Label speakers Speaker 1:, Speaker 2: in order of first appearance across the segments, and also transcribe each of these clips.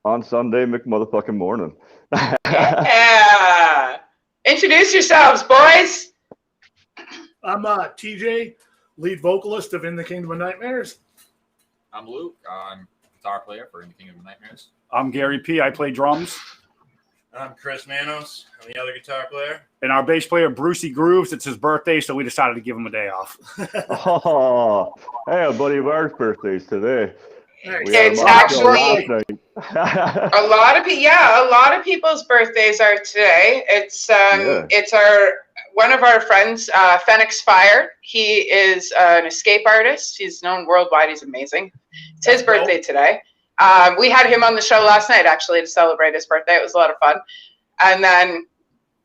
Speaker 1: On Sunday, motherfucking morning.
Speaker 2: Yeah. Introduce yourselves, boys.
Speaker 3: I'm TJ, lead vocalist of In the Kingdom of Nightmares.
Speaker 4: I'm Luke. I'm guitar player for In the Kingdom of Nightmares.
Speaker 5: I'm Gary P. I play drums.
Speaker 6: I'm Chris Manos. I'm the other guitar player.
Speaker 5: And our bass player, Brucey Grooves, it's his birthday, so we decided to give him a day off.
Speaker 1: Oh, hey, a buddy of ours birthday's today.
Speaker 2: It's actually a lot of people's birthdays are today. It's one of our friends, Phoenix Fire. He is an escape artist. He's known worldwide. He's amazing. It's his birthday today. We had him on the show last night, actually, to celebrate his birthday. It was a lot of fun. And then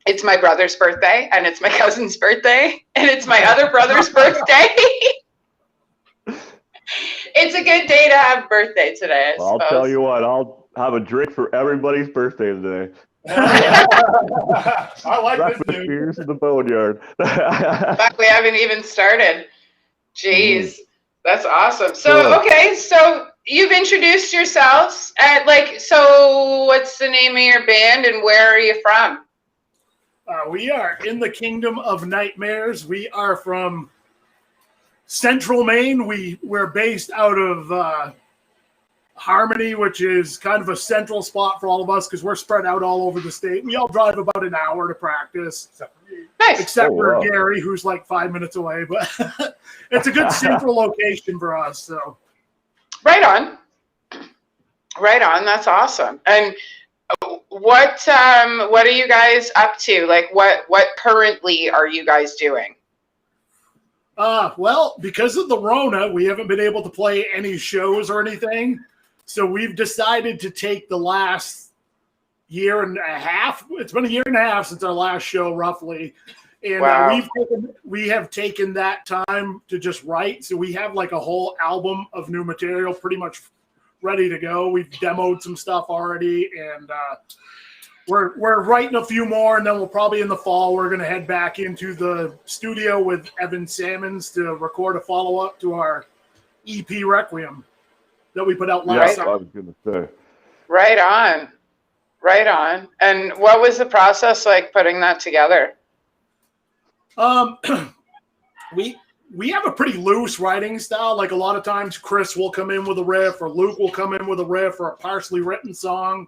Speaker 2: it's my brother's birthday, and it's my cousin's birthday, and it's my other brother's birthday. It's a good day to have birthday today,
Speaker 1: I'll tell you what, I'll have a drink for everybody's birthday today.
Speaker 3: I like this dude.
Speaker 1: Beers in the Boneyard.
Speaker 2: In fact, we haven't even started. Jeez, that's awesome. So, okay, so you've introduced yourselves. So what's the name of your band and where are you from?
Speaker 3: We are In the Kingdom of Nightmares. We are from Central Maine. We're based out of Harmony, which is kind of a central spot for all of us because we're spread out all over the state. We all drive about an hour to practice, except for Gary, who's like 5 minutes away. But it's a good central location for us. So,
Speaker 2: right on. That's awesome. And what are you guys up to? Like, what currently are you guys doing?
Speaker 3: Well, because of the Rona, we haven't been able to play any shows or anything. So we've decided to take the last year and a half. It's been a year and a half since our last show, roughly. And we have taken that time to just write. So we have like a whole album of new material pretty much ready to go. We've demoed some stuff already, and we're writing a few more, and then we'll probably in the fall we're going to head back into the studio with Evan Sammons to record a follow-up to our EP Requiem that we put out last summer.
Speaker 1: I was going to say.
Speaker 2: Right on. And what was the process like putting that together?
Speaker 3: We have a pretty loose writing style. Like a lot of times Chris will come in with a riff or Luke will come in with a riff or a partially written song.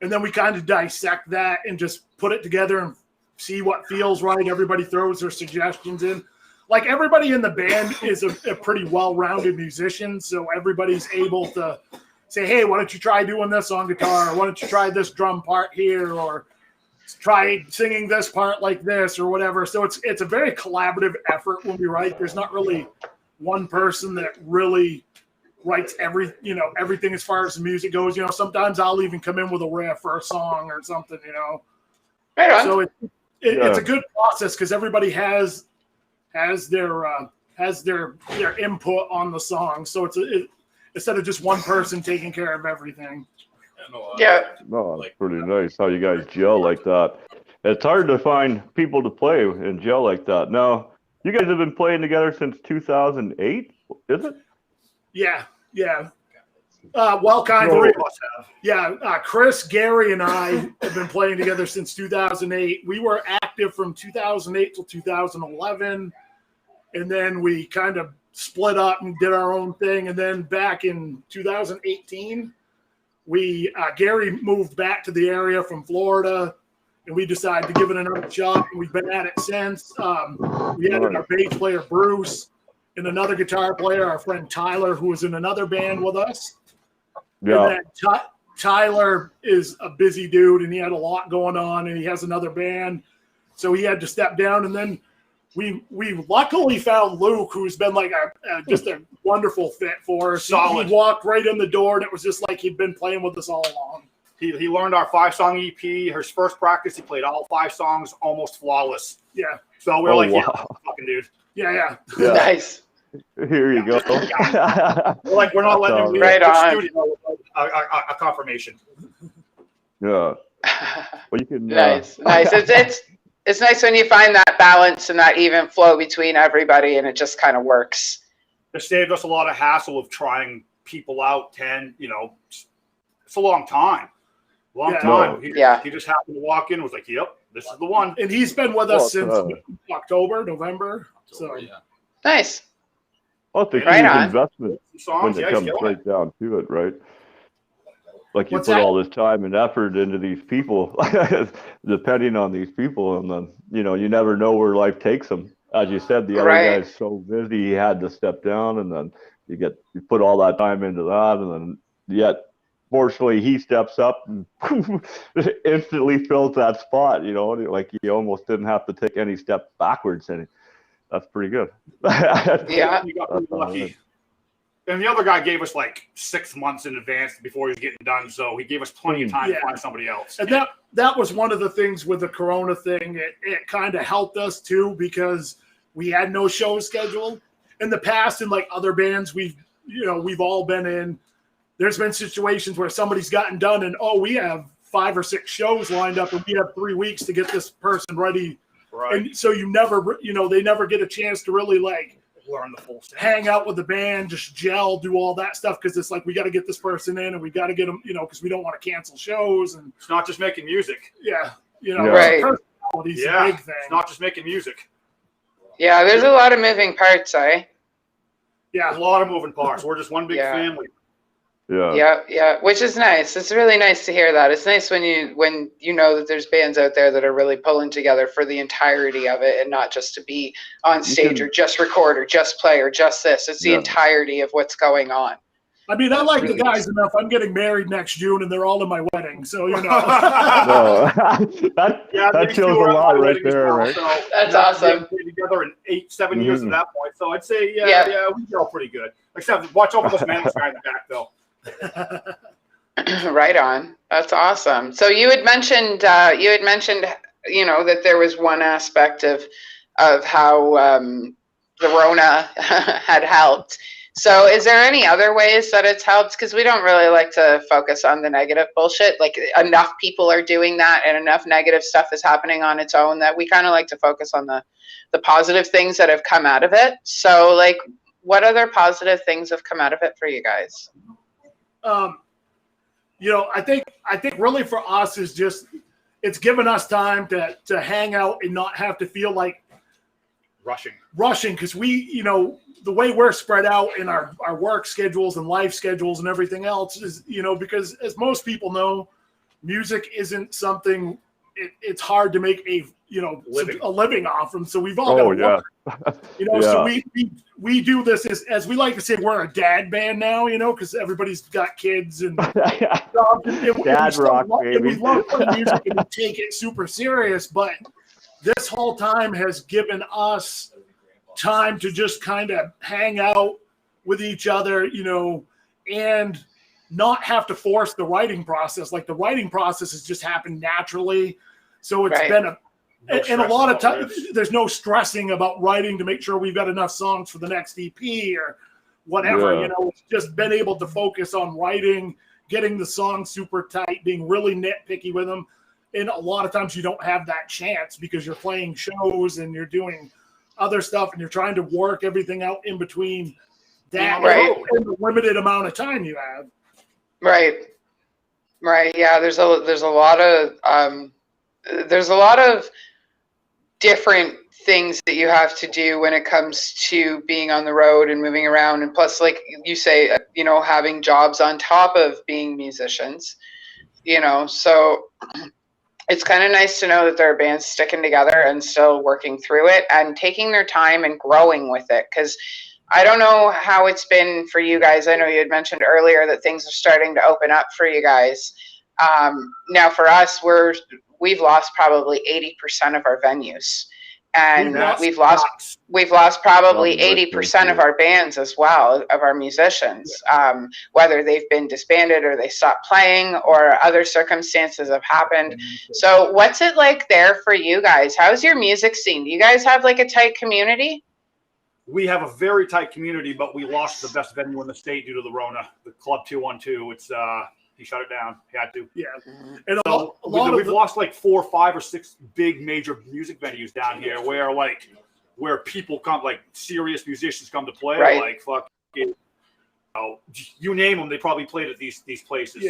Speaker 3: And then we kind of dissect that and just put it together and see what feels right. Everybody throws their suggestions in. Like everybody in the band is a pretty well-rounded musician. So everybody's able to say, hey, why don't you try doing this on guitar? Or why don't you try this drum part here? Or try singing this part like this or whatever. So it's a very collaborative effort when we write. There's not really one person that really writes everything as far as the music goes. Sometimes I'll even come in with a riff or a song or something,
Speaker 2: Right on.
Speaker 3: So it's a good process because everybody has their input on the song. So it's instead of just one person taking care of everything.
Speaker 2: Yeah.
Speaker 1: No, it's pretty nice how you guys gel like that. It's hard to find people to play and gel like that. Now, you guys have been playing together since 2008, is it?
Speaker 3: Yeah. Well, kind of. Yeah, Chris, Gary, and I have been playing together since 2008. We were active from 2008 till 2011, and then we kind of split up and did our own thing. And then back in 2018, Gary moved back to the area from Florida, and we decided to give it another shot. And we've been at it since. We added our bass player Bruce and another guitar player, our friend Tyler, who was in another band with us.
Speaker 1: Yeah.
Speaker 3: And then Tyler is a busy dude, and he had a lot going on, and he has another band, so he had to step down. And then we luckily found Luke, who's been like just a wonderful fit for us. He walked right in the door, and it was just like he'd been playing with us all along.
Speaker 5: He learned our 5-song EP. His first practice, he played all 5 songs almost flawless.
Speaker 3: Yeah.
Speaker 5: So we're yeah, fucking dude.
Speaker 3: Yeah.
Speaker 2: Nice.
Speaker 1: Here you go.
Speaker 5: We're not letting him
Speaker 2: right on.
Speaker 5: Studio a confirmation.
Speaker 1: Yeah. Well, you can.
Speaker 2: Nice. It's nice when you find that balance and that even flow between everybody, and it just kind of works.
Speaker 5: It saved us a lot of hassle of trying people out 10, It's a long time. Long
Speaker 3: Yeah.
Speaker 5: time.
Speaker 2: Yeah.
Speaker 5: He just happened to walk in and was like, yep, this is the one.
Speaker 3: And he's been with us
Speaker 1: Well,
Speaker 3: since October, November. So
Speaker 4: yeah.
Speaker 2: Nice.
Speaker 1: Well, it's a
Speaker 2: Right
Speaker 1: huge
Speaker 2: on.
Speaker 1: investment when
Speaker 5: Songs,
Speaker 1: it
Speaker 5: yeah, he's
Speaker 1: comes
Speaker 5: killing
Speaker 1: right
Speaker 5: it.
Speaker 1: down to it, right? Like you
Speaker 3: What's
Speaker 1: put
Speaker 3: that?
Speaker 1: all this time and effort into these people, depending on these people, and then you never know where life takes them. As you said, the other
Speaker 2: Right.
Speaker 1: guy's so busy he had to step down, and then you put all that time into that, and then yet fortunately he steps up and instantly fills that spot. Like he almost didn't have to take any step backwards, and that's pretty good.
Speaker 2: Yeah.
Speaker 5: He got
Speaker 1: That's
Speaker 5: pretty lucky.
Speaker 1: all right.
Speaker 5: And the other guy gave us like 6 months in advance before he was getting done, so he gave us plenty of time to find somebody else.
Speaker 3: And that was one of the things with the Corona thing. It kind of helped us too because we had no show scheduled. In the past, in like other bands we've all been in, there's been situations where somebody's gotten done and we have 5 or 6 shows lined up and we have 3 weeks to get this person ready.
Speaker 5: Right.
Speaker 3: And so they never get a chance to really like
Speaker 5: Learn the full sound.
Speaker 3: hang out with the band, just gel, do all that stuff because it's like we got to get this person in and we got to get them, because we don't want to cancel shows and
Speaker 5: It's not just making music.
Speaker 2: Right.
Speaker 3: personality's a
Speaker 5: Yeah.
Speaker 3: big thing.
Speaker 5: It's not just making music.
Speaker 2: Yeah, there's a lot of moving parts,
Speaker 5: There's a
Speaker 3: Yeah,
Speaker 5: lot of moving parts. We're just one big
Speaker 2: Yeah.
Speaker 5: family.
Speaker 2: Yeah, which is nice. It's really nice to hear that. It's nice when you know that there's bands out there that are really pulling together for the entirety of it and not just to be on stage or just record or just play or just this. It's the entirety of what's going on.
Speaker 3: I mean, I like the guys enough. I'm getting married next June, and they're all in my wedding, so
Speaker 1: No, that
Speaker 5: these
Speaker 1: shows
Speaker 5: two
Speaker 1: a
Speaker 5: are
Speaker 1: lot
Speaker 5: my
Speaker 1: right
Speaker 5: wedding as
Speaker 1: there,
Speaker 5: well,
Speaker 1: right?
Speaker 5: so
Speaker 2: That's
Speaker 5: we
Speaker 2: awesome.
Speaker 5: haven't been together in 7 years at that point. So I'd say,
Speaker 2: Yeah.
Speaker 5: we go pretty good. Except watch over this Manos guy in the back, though.
Speaker 2: Right on. That's awesome. So you had mentioned that there was one aspect of how the Rona had helped. So is there any other ways that it's helped? Because we don't really like to focus on the negative bullshit. Like enough people are doing that and enough negative stuff is happening on its own that we kind of like to focus on the positive things that have come out of it. So like what other positive things have come out of it for you guys?
Speaker 3: I think really for us is just it's given us time to hang out and not have to feel like rushing because we, the way we're spread out in our work schedules and life schedules and everything else is, because as most people know, music isn't something it's hard to make a living off from. So we've all got so we do this as we like to say, we're a dad band now, because everybody's got kids and
Speaker 1: Dad rock, baby.
Speaker 3: We love playing music and we take it super serious, but this whole time has given us time to just kind of hang out with each other, and not have to force the writing process. Like the writing process has just happened naturally. So it's been and a lot of times there's no stressing about writing to make sure we've got enough songs for the next EP or whatever, it's just been able to focus on writing, getting the songs super tight, being really nitpicky with them. And a lot of times you don't have that chance because you're playing shows and you're doing other stuff and you're trying to work everything out in between that and the limited amount of time you have.
Speaker 2: Right. Yeah. There's a lot of different things that you have to do when it comes to being on the road and moving around. And plus, like you say, having jobs on top of being musicians, so it's kind of nice to know that there are bands sticking together and still working through it and taking their time and growing with it. Because I don't know how it's been for you guys. I know you had mentioned earlier that things are starting to open up for you guys. Now for us, we've lost probably 80% of our venues. And we've lost probably 80% of our bands as well, of our musicians, whether they've been disbanded or they stopped playing or other circumstances have happened. So what's it like there for you guys? How's your music scene? Do you guys have like a tight community?
Speaker 5: We have a very tight community, but we lost the best venue in the state due to the Rona, the Club 212. It's he shut it down. He had to.
Speaker 3: Yeah. And
Speaker 5: so we've lost like 4, 5, or 6 big major music venues down here where people come, like serious musicians come to play.
Speaker 2: Right.
Speaker 5: Like fucking you name them, they probably played at these places.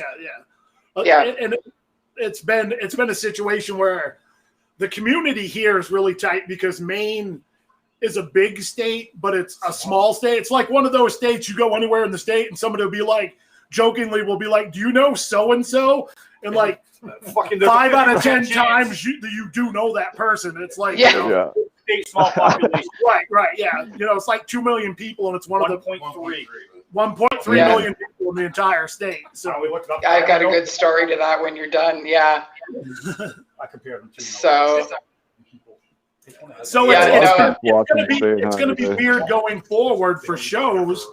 Speaker 2: Yeah.
Speaker 3: And it's been a situation where the community here is really tight because Maine is a big state, but it's a small state. It's like one of those states you go anywhere in the state and somebody will be like, jokingly will be like, do you know so-and-so? And like 5 out of 10 times you do know that person. It's like,
Speaker 2: yeah.
Speaker 3: You know,
Speaker 5: State, small population.
Speaker 3: right, yeah. You know, it's like 2 million people and it's one of the 1.3 million people in the entire state. So
Speaker 2: I got a good story to that when you're done. Yeah.
Speaker 5: I compared them to.
Speaker 2: So
Speaker 3: it's going to be weird going forward for shows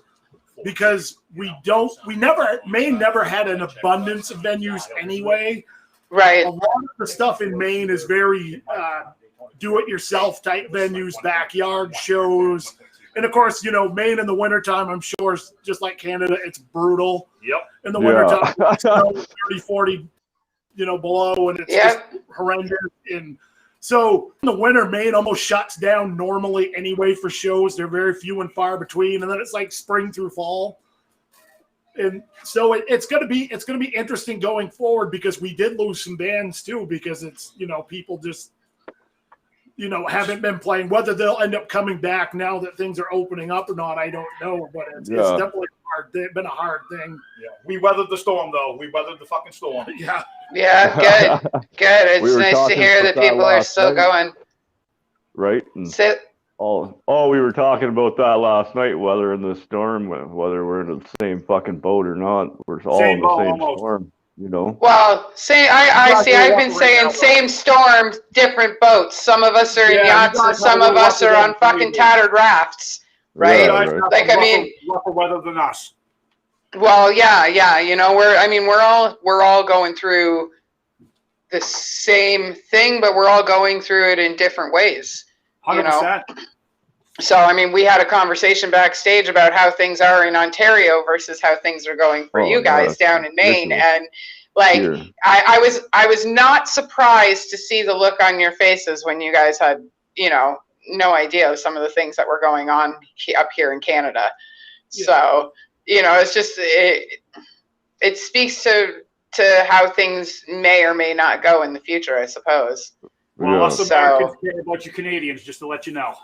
Speaker 3: because Maine never had an abundance of venues anyway.
Speaker 2: Right.
Speaker 3: A lot of the stuff in Maine is very do-it-yourself type venues, backyard shows. And of course, you know, Maine in the wintertime, I'm sure, is just like Canada, it's brutal.
Speaker 5: Yep.
Speaker 3: In the wintertime, it's 30, 40, you know, below, and it's just horrendous. And so in the winter, Maine almost shuts down normally anyway for shows. They're very few and far between. And then it's like spring through fall. And so it's going to be interesting going forward because we did lose some bands too, because it's, you know, people just, you know, haven't been playing. Whether they'll end up coming back now that things are opening up or not, I don't know. But it's definitely been a hard thing.
Speaker 5: Yeah. We weathered the storm, though. We weathered the fucking storm.
Speaker 3: Yeah.
Speaker 2: Yeah, good. It's nice to hear that people are still going.
Speaker 1: Right. And we were talking about that last night, whether in the storm, whether we're in the same fucking boat or not. We're all in the same storm. You know.
Speaker 2: Well, I've been saying same storm, different boats. Some of us are in yachts, and some of us are on fucking tattered rafts, right? Like, I mean,
Speaker 5: rougher weather than us.
Speaker 2: Well, yeah. You know, we're all going through the same thing, but we're all going through it in different ways.
Speaker 5: 100%.
Speaker 2: You know? So, I mean, we had a conversation backstage about how things are in Ontario versus how things are going for you guys down in Maine. And like, I was not surprised to see the look on your faces when you guys had, you know, no idea of some of the things that were going on up here in Canada. Yeah. So, you know, it's just, it speaks to how things may or may not go in the future, I suppose.
Speaker 5: Well, us Americans care about you Canadians, just to let you know.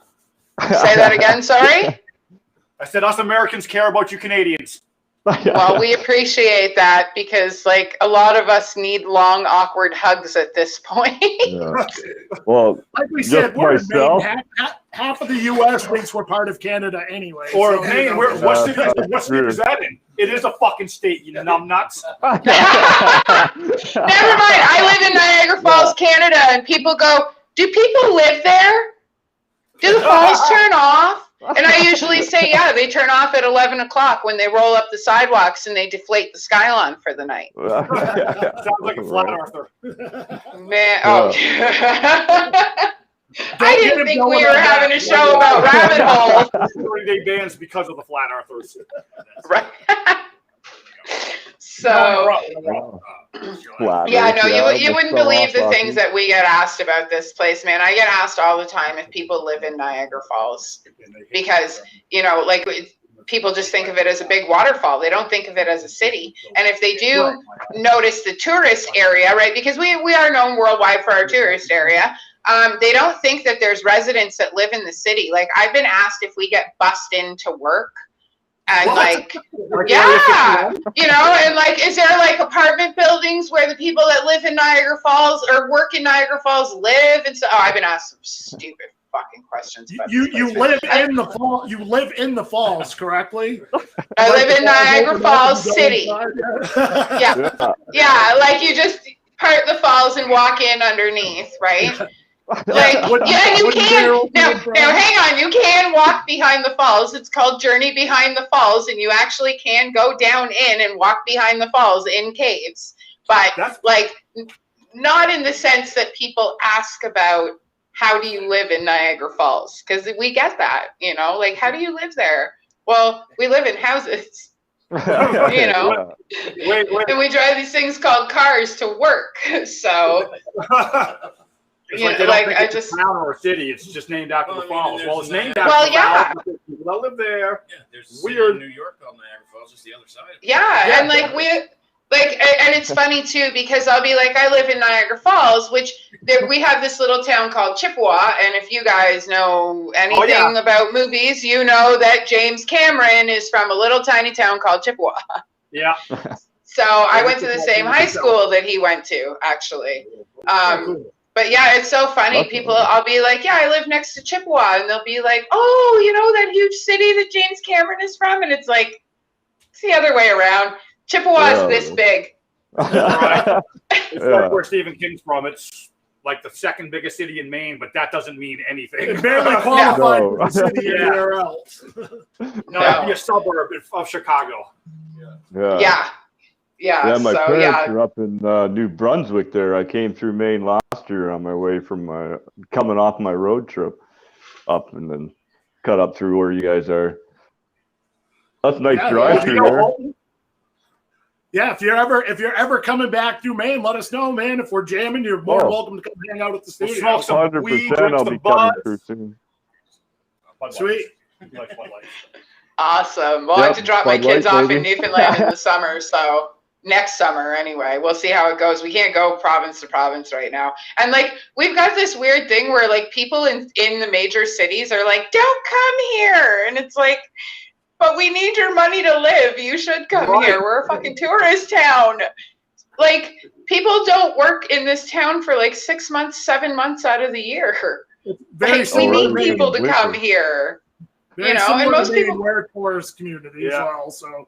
Speaker 2: Say that again, sorry?
Speaker 5: I said us Americans care about you Canadians.
Speaker 2: Well, we appreciate that because, like, a lot of us need long, awkward hugs at this point.
Speaker 1: Yeah. Well,
Speaker 3: like we said, we're in Maine. Half of the U.S. thinks we're part of Canada anyway.
Speaker 5: Or so, Maine, what state is that in? It is a fucking state, you numbnuts.
Speaker 2: Never mind. I live in Niagara Falls, Canada, and people go, do people live there? Do the falls turn off? And I usually say, yeah, they turn off at 11 o'clock when they roll up the sidewalks and they deflate the Skylon for the night.
Speaker 5: Sounds like a flat earther.
Speaker 2: Man, I didn't think we were having a show about rabbit holes.
Speaker 5: 30-day bans because of the flat earthers.
Speaker 2: Right. So, yeah, no, you wouldn't believe the things that we get asked about this place, man. I get asked all the time if people live in Niagara Falls because, you know, like people just think of it as a big waterfall. They don't think of it as a city. And if they do notice the tourist area, right, because we are known worldwide for our tourist area, they don't think that there's residents that live in the city. Like, I've been asked if we get bussed into work. And like, yeah, you know, and like, is there like apartment buildings where the people that live in Niagara Falls or work in Niagara Falls live? And so, I've been asked some stupid fucking questions.
Speaker 3: You live in the fall. You live in the falls, correctly?
Speaker 2: I live in Niagara Falls City. Yeah, like you just part the falls and walk in underneath, right? Like, yeah, you can. Now, hang on. You can walk behind the falls. It's called Journey Behind the Falls, and you actually can go down in and walk behind the falls in caves. But, like, not in the sense that people ask about how do you live in Niagara Falls, because we get that, you know, like, how do you live there? Well, we live in houses, you know, and we drive these things called cars to work. So.
Speaker 5: It's like they don't think it's a town or a city. It's just named after the falls. Well, it's named after the falls. People that live there.
Speaker 6: Yeah, there's weird New York called Niagara Falls, just the other side.
Speaker 2: Yeah, and like and it's funny too because I'll be like, I live in Niagara Falls, which we have this little town called Chippewa, and if you guys know anything about movies, you know that James Cameron is from a little tiny town called Chippewa.
Speaker 5: Yeah.
Speaker 2: So I went to the same high school that he went to, actually. But yeah, it's so funny. People, I'll be like, yeah, I live next to Chippewa, and they'll be like, oh, you know that huge city that James Cameron is from, and it's like, it's the other way around. Chippewa is this big.
Speaker 5: Right. It's like where Stephen King's from. It's like the second biggest city in Maine, but that doesn't mean anything.
Speaker 3: It barely qualified for the city anywhere else.
Speaker 5: No, it'd be a suburb of Chicago.
Speaker 2: Yeah,
Speaker 1: my parents are up in New Brunswick there. I came through Maine last year on my way from coming off my road trip up and then cut up through where you guys are. That's a nice drive through there.
Speaker 3: Yeah, if you're ever coming back through Maine, let us know, man. If we're jamming, you're more than welcome to come hang out at the studio.
Speaker 5: We'll smoke some weed, drink
Speaker 1: I'll
Speaker 5: some
Speaker 1: be coming
Speaker 5: bud.
Speaker 1: through soon.
Speaker 3: Sweet.
Speaker 2: Awesome. Well, I have to drop my kids off in Newfoundland in the summer, so next summer anyway. We'll see how it goes. We can't go province to province right now. And like we've got this weird thing where like people in the major cities are like, don't come here. And it's like, but we need your money to live. You should come here. We're a fucking tourist town. Like people don't work in this town for like 6 months, 7 months out of the year. Like, we need people to come here.
Speaker 3: You know, and most people wear tourist community as well. So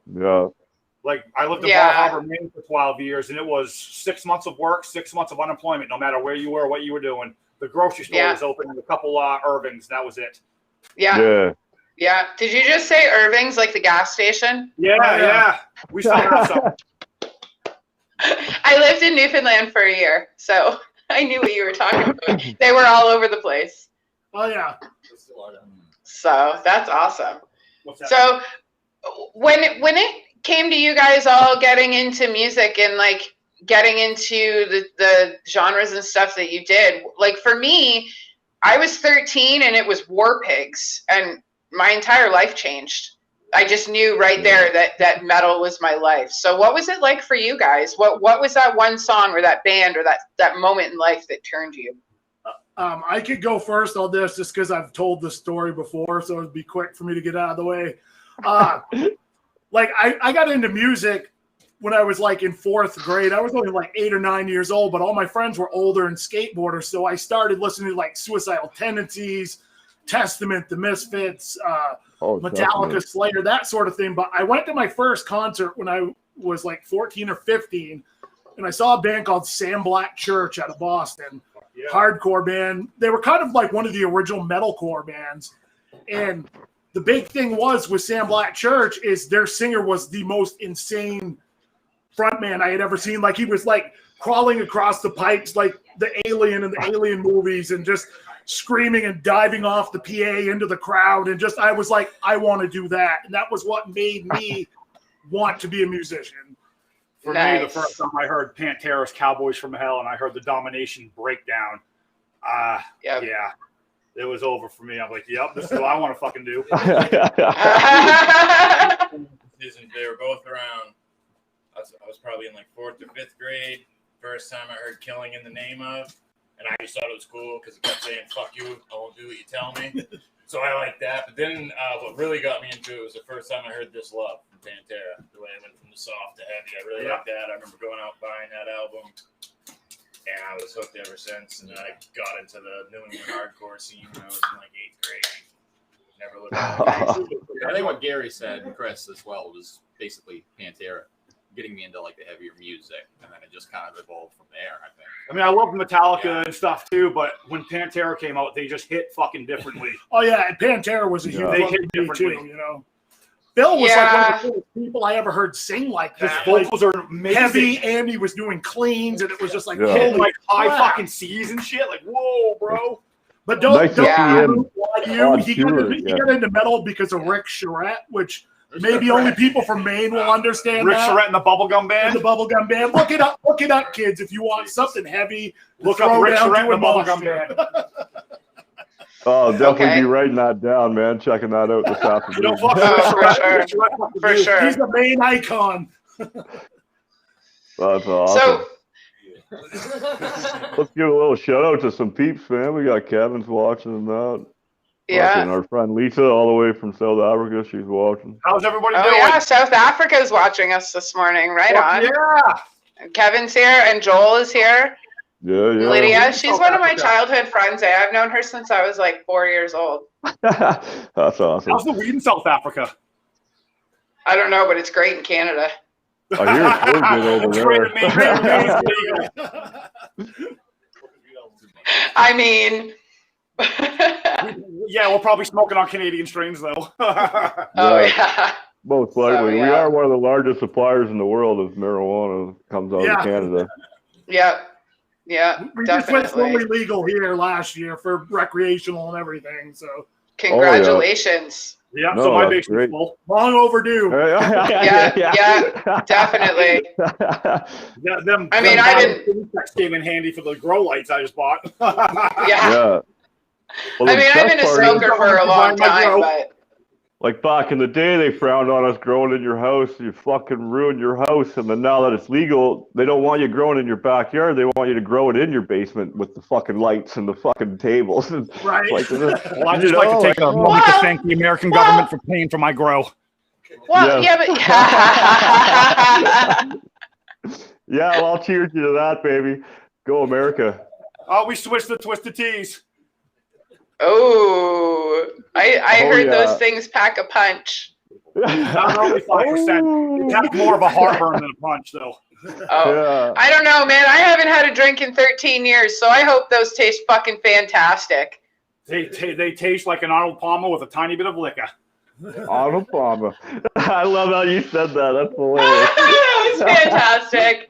Speaker 5: like I lived in Bar Harbor, Maine for 12 years, and it was 6 months of work, 6 months of unemployment, no matter where you were, what you were doing. The grocery store was open, and a couple Irvings. That was it.
Speaker 2: Yeah. Did you just say Irving's, like the gas station?
Speaker 5: Yeah. We still have some.
Speaker 2: I lived in Newfoundland for a year, so I knew what you were talking about. They were all over the place.
Speaker 3: Oh, yeah.
Speaker 2: So that's awesome. So when it came to you guys all getting into music and like getting into the genres and stuff that you did, like for me, I was 13 and it was War Pigs, and my entire life changed. I just knew right there that metal was my life. So what was it like for you guys? What was that one song or that band or that moment in life that turned you?
Speaker 3: I could go first on this just because I've told the story before, so it'd be quick for me to get out of the way. Like I got into music when I was like in 4th grade. I was only like 8 or 9 years old, but all my friends were older and skateboarders. So I started listening to like Suicidal Tendencies, Testament, The Misfits, Metallica, definitely. Slayer, that sort of thing. But I went to my first concert when I was like 14 or 15, and I saw a band called Sam Black Church out of Boston. Hardcore band. They were kind of like one of the original metalcore bands. And the big thing with Sam Black Church is their singer was the most insane frontman I had ever seen. Like he was like crawling across the pipes like the alien in the Alien movies and just screaming and diving off the PA into the crowd. And just, I was like, I want to do that. And that was what made me want to be a musician.
Speaker 5: For me, the first time I heard Pantera's Cowboys from Hell and I heard the Domination Breakdown, it was over for me. I'm like, yep, this is what I want to fucking do.
Speaker 6: They were both around. I was probably in like 4th or 5th grade. First time I heard Killing in the Name Of. And I just thought it was cool because it kept saying, fuck you, I won't do what you tell me. So I liked that. But then what really got me into it was the first time I heard This Love from Pantera. The way I went from the soft to heavy. I really liked that. I remember going out buying that album. And I was hooked ever since. And I got into the New England hardcore scene when I was in like 8th grade. Never looked back.
Speaker 4: I think what Gary said, and Chris as well, was basically Pantera getting me into like the heavier music, and then it just kind of evolved from there, I think.
Speaker 5: I mean, I love Metallica and stuff too, but when Pantera came out, they just hit fucking differently.
Speaker 3: Oh yeah, and Pantera was a huge one too, you know. Bill was like one of the first people I ever heard sing like that.
Speaker 5: His vocals are amazing.
Speaker 3: Heavy, and he was doing cleans, and it was just like,
Speaker 5: like high fucking C's and shit. Like, whoa, bro.
Speaker 3: But don't lie to you. He got into metal because of Rick Charette, which Maybe only people from Maine will understand
Speaker 5: Rick
Speaker 3: that.
Speaker 5: Charette and the Bubblegum Band.
Speaker 3: The Bubblegum Band. Look it up, kids. If you want something heavy,
Speaker 5: look up Rick Charette and the Bubblegum Band.
Speaker 1: Oh, definitely be writing that down, man. Checking that out this afternoon.
Speaker 2: For sure.
Speaker 3: He's the main icon.
Speaker 1: That's awesome. Let's give a little shout out to some peeps, man. We got Kevin's watching that.
Speaker 2: Yeah.
Speaker 1: Our friend Lisa, all the way from South Africa, she's watching.
Speaker 5: How's everybody doing?
Speaker 2: Oh yeah, South Africa is watching us this morning. Right on.
Speaker 5: Yeah.
Speaker 2: Kevin's here and Joel is here.
Speaker 1: Yeah.
Speaker 2: Lydia, she's one of my childhood friends. I've known her since I was like 4 years old.
Speaker 1: That's awesome.
Speaker 5: How's the weed in South Africa?
Speaker 2: I don't know, but it's great in Canada.
Speaker 1: I hear it's really good over there.
Speaker 2: I mean,
Speaker 5: yeah, we're probably smoking on Canadian strains though.
Speaker 2: yeah.
Speaker 1: Most likely. We are one of the largest suppliers in the world of marijuana. Comes out of Canada.
Speaker 2: Yeah,
Speaker 3: we
Speaker 2: definitely.
Speaker 3: just went fully legal here last year for recreational and everything. So
Speaker 2: congratulations.
Speaker 5: Yeah, so my basement's full.
Speaker 3: Long overdue.
Speaker 2: Yeah, definitely.
Speaker 5: I mean, I didn't. Came in handy for the grow lights I just bought.
Speaker 2: Yeah. Well, I mean, I've been a smoker for a long time, but.
Speaker 1: Like back in the day, they frowned on us growing in your house. You fucking ruined your house. And then now that it's legal, they don't want you growing in your backyard. They want you to grow it in your basement with the fucking lights and the fucking tables.
Speaker 3: Right.
Speaker 5: Well, I just like to take a moment to thank the American government for paying for my grow.
Speaker 2: Well, yeah, but
Speaker 1: yeah, well, I'll cheers you to that, baby. Go America.
Speaker 5: Oh, we switched the Twisted Teas.
Speaker 2: Oh, I heard those things pack a punch.
Speaker 5: Not only 5%. It has more of a heartburn than a punch, though.
Speaker 2: Oh, I don't know, man. I haven't had a drink in 13 years, so I hope those taste fucking fantastic.
Speaker 5: They taste like an Arnold Palmer with a tiny bit of liquor.
Speaker 1: Arnold Palmer. I love how you said that. That's hilarious.
Speaker 2: It's fantastic.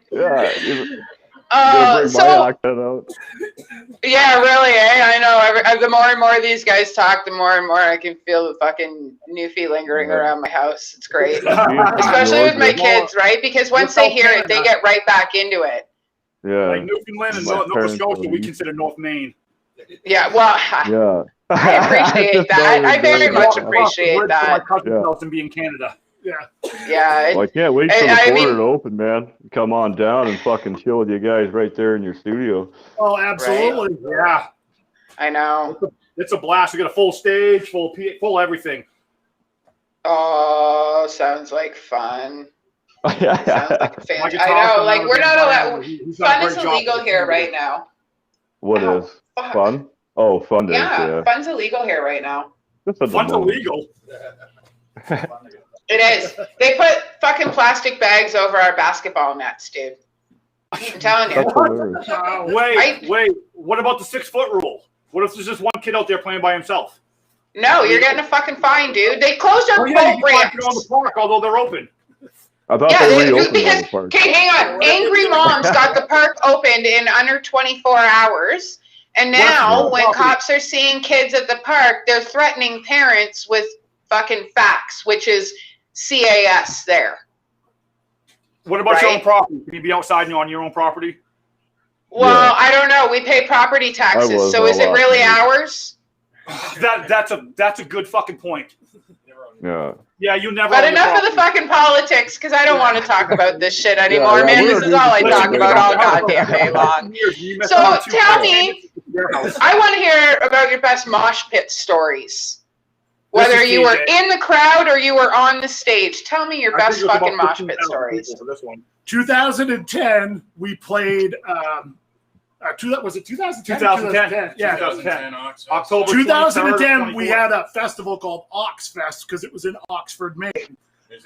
Speaker 2: Yeah, really, I know. The more and more these guys talk, the more and more I can feel the fucking Newfie lingering around my house. It's great. Especially with my kids, right? Because once they hear it, they get right back into it.
Speaker 1: Yeah.
Speaker 5: Like Newfoundland and Nova Scotia, we consider North Maine.
Speaker 2: Yeah, well, I appreciate that. I very much appreciate that.
Speaker 5: My cousin's house and be in Canada.
Speaker 2: Yeah.
Speaker 1: Well, I can't wait for the border to open, man. Come on down and fucking chill with you guys right there in your studio.
Speaker 3: Oh, absolutely.
Speaker 5: Right? Yeah.
Speaker 2: I know.
Speaker 5: It's a blast. We got a full stage, full everything.
Speaker 2: Oh, sounds like fun. Sounds like a fan. I know. Like, we're not allowed. Fun is illegal here right now.
Speaker 1: What is? Fun? Oh, fun is.
Speaker 2: Yeah, fun's illegal here right now.
Speaker 5: Fun's illegal?
Speaker 2: It is. They put fucking plastic bags over our basketball nets, dude. I'm telling you.
Speaker 5: Wait. What about the 6-foot rule? What if there's just one kid out there playing by himself?
Speaker 2: No, you're getting a fucking fine, dude. They closed our boat ramps.
Speaker 5: On the park, although they're open.
Speaker 1: I thought they reopened
Speaker 2: because,
Speaker 1: the park.
Speaker 2: Okay, hang on. Angry moms got the park opened in under 24 hours. And now, when cops are seeing kids at the park, they're threatening parents with fucking facts, which is CAS there.
Speaker 5: What about your own property? Can you be outside on your own property?
Speaker 2: Well, I don't know. We pay property taxes, so is it really ours?
Speaker 5: That's a good fucking point.
Speaker 1: Yeah.
Speaker 5: Yeah, you never.
Speaker 2: But enough of the fucking politics, because I don't want to talk about this shit anymore, man. This is all I talk about all goddamn day long. So tell me, I want to hear about your best mosh pit stories. Whether you were in the crowd or you were on the stage, tell me your best fucking mosh pit stories.
Speaker 3: 2010, we played. Was it 2010?
Speaker 5: 2010. Yeah,
Speaker 6: 2010.
Speaker 5: October
Speaker 3: 2010, we had a festival called Oxfest because it was in Oxford, Maine,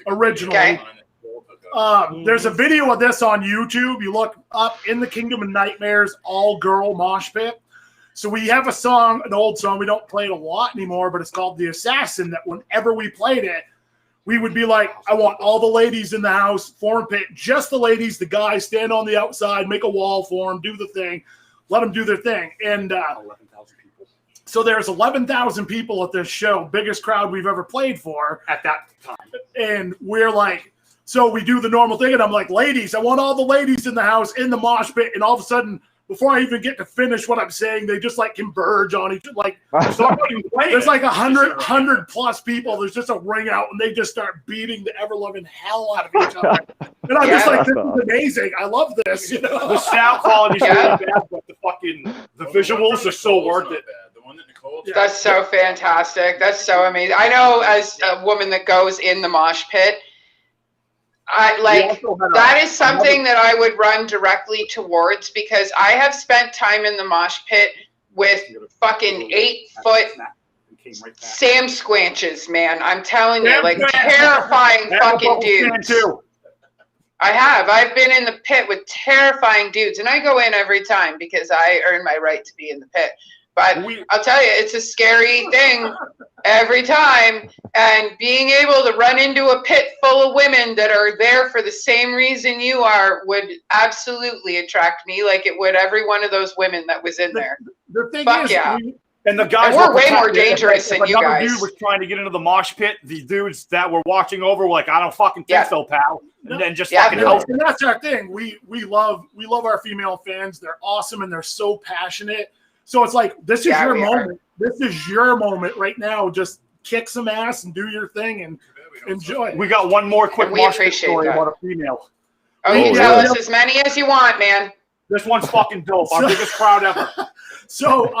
Speaker 3: originally.
Speaker 2: Okay.
Speaker 3: There's a video of this on YouTube. You look up In the Kingdom of Nightmares, all-girl mosh pit. So we have a song, an old song. We don't play it a lot anymore, but it's called The Assassin, that whenever we played it, we would be like, I want all the ladies in the house, form pit, just the ladies, the guys stand on the outside, make a wall for them, do the thing, let them do their thing. And So there's 11,000 people at this show, biggest crowd we've ever played for.
Speaker 5: At that time.
Speaker 3: And we're like, so we do the normal thing, and I'm like, ladies, I want all the ladies in the house in the mosh pit. And all of a sudden, before I even get to finish what I'm saying, they just like converge on each other. Like, there's like 100 plus people. There's just a ring out, and they just start beating the ever-loving hell out of each other. And I'm just like, this is amazing. I love this. You know?
Speaker 5: The sound quality is really bad, but the visuals are so worth it.
Speaker 2: That's so fantastic. That's so amazing. I know, as a woman that goes in the mosh pit, that is something that I would run directly towards, because I have spent time in the mosh pit with fucking 8-foot Sam Squanches, man. I'm telling you, like terrifying fucking dudes. I have. I've been in the pit with terrifying dudes, and I go in every time because I earn my right to be in the pit. But I'll tell you, it's a scary thing every time. And being able to run into a pit full of women that are there for the same reason you are would absolutely attract me, like it would every one of those women that was in there.
Speaker 3: The thing
Speaker 2: Fuck
Speaker 3: is,
Speaker 2: yeah.
Speaker 5: And the guys
Speaker 2: we're way more dangerous than you guys.
Speaker 5: If another dude was trying to get into the mosh pit, the dudes that were watching over were like, I don't fucking think so, pal. And then just fucking help.
Speaker 3: And that's our thing. We love our female fans. They're awesome and they're so passionate. So it's like, this is your moment. This is your moment right now. Just kick some ass and do your thing and enjoy it.
Speaker 5: We got one more quick mosh pit story about a female.
Speaker 2: Oh, you can tell us as many as you want, man.
Speaker 5: This one's fucking dope. Our biggest crowd ever.
Speaker 3: So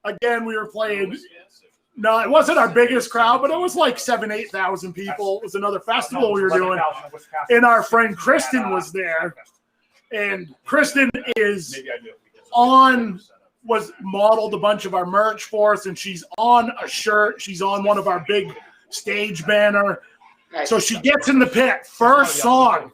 Speaker 3: we were playing. No, it wasn't our biggest crowd, but it was like 8,000 people. It was another festival we were doing. And our friend Kristen was there. And Kristen was modeled a bunch of our merch for us, and she's on a shirt. She's on one of our big stage banner. So she gets in the pit. First song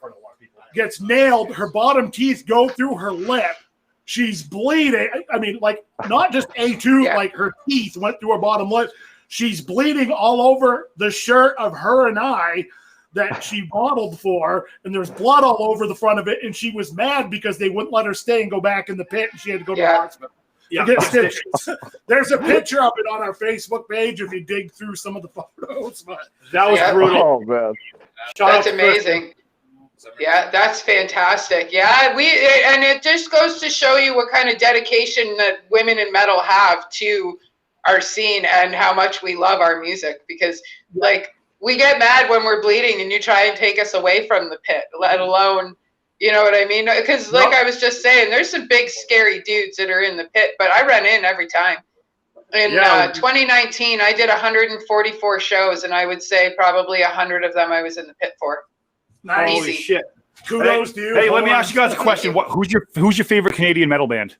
Speaker 3: gets nailed. Her bottom teeth go through her lip. She's bleeding. I mean, like, not just A2, like her teeth went through her bottom lip. She's bleeding all over the shirt of her and I that she modeled for, and there's blood all over the front of it, and she was mad because they wouldn't let her stay and go back in the pit, and she had to go to the hospital. Get stitches. There's a picture of it on our Facebook page if you dig through some of the photos. But
Speaker 5: that was brutal.
Speaker 1: Oh, man.
Speaker 2: That's amazing. Yeah, that's fantastic. Yeah, and it just goes to show you what kind of dedication that women in metal have to our scene and how much we love our music, because like we get mad when we're bleeding and you try and take us away from the pit, let alone, you know what I mean? Because like I was just saying, there's some big scary dudes that are in the pit, but I run in every time. In 2019, I did 144 shows, and I would say probably 100 of them I was in the pit for.
Speaker 3: Nice.
Speaker 5: Holy shit.
Speaker 3: Kudos to you.
Speaker 5: Hey, let me ask you guys a question. Who's your favorite Canadian metal band?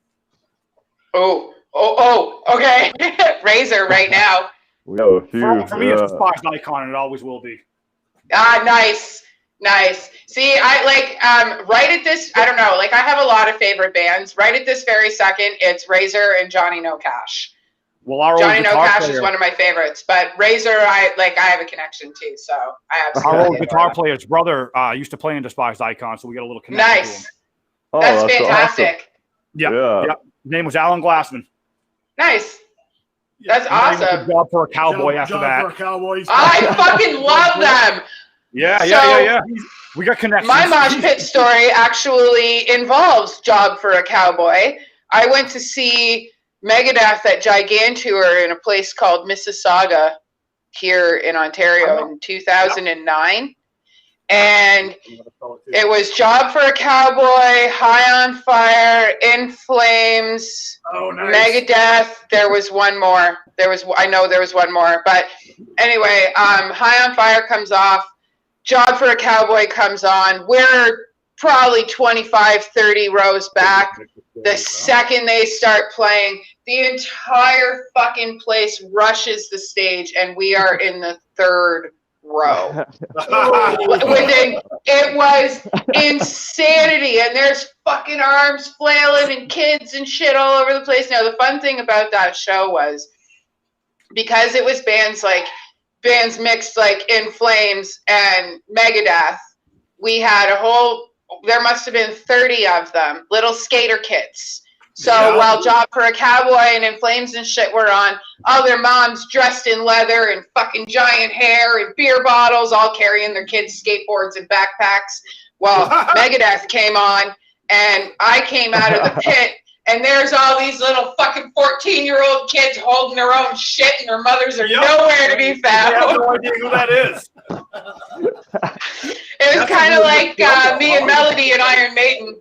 Speaker 2: Okay. Razor right now.
Speaker 1: We have a few.
Speaker 5: For me, it's Despised Icon, and it always will be.
Speaker 2: Nice. See, I like right at this, I don't know, like I have a lot of favorite bands. Right at this very second, it's Razor and Johnny No Cash.
Speaker 5: Well,
Speaker 2: Johnny No Cash is one of my favorites, but Razor, I have a connection to, so I absolutely.
Speaker 5: Our old guitar player's brother used to play in Despised Icon, so we got a little connection to him.
Speaker 2: Oh, that's fantastic.
Speaker 5: Awesome. Yeah. His name was Alan Glassman.
Speaker 2: Nice. That's awesome.
Speaker 5: Job for a Cowboy after that.
Speaker 3: For a Cowboy.
Speaker 2: I fucking love them.
Speaker 5: Yeah. We got connections.
Speaker 2: My mosh pit story actually involves Job for a Cowboy. I went to see Megadeth at Gigantour in a place called Mississauga here in Ontario in 2009. And it was Job for a Cowboy, High on Fire, In Flames, Megadeth. There was one more. I know there was one more. But anyway, High on Fire comes off. Job for a Cowboy comes on. We're probably 25, 30 rows back. The second they start playing, the entire fucking place rushes the stage, and we are in the third row. It was insanity, and there's fucking arms flailing and kids and shit all over the place. Now, the fun thing about that show was, because it was bands mixed like In Flames and Megadeth, we had there must have been 30 of them, little skater kids. So while Job for a Cowboy and In Flames and shit were on, all their moms dressed in leather and fucking giant hair and beer bottles, all carrying their kids' skateboards and backpacks. Well, Megadeth came on, and I came out of the pit, and there's all these little fucking 14-year-old kids holding their own shit, and their mothers are nowhere to be found.
Speaker 5: I have no idea who that is.
Speaker 2: It was kind of like me and Melody and Iron Maiden.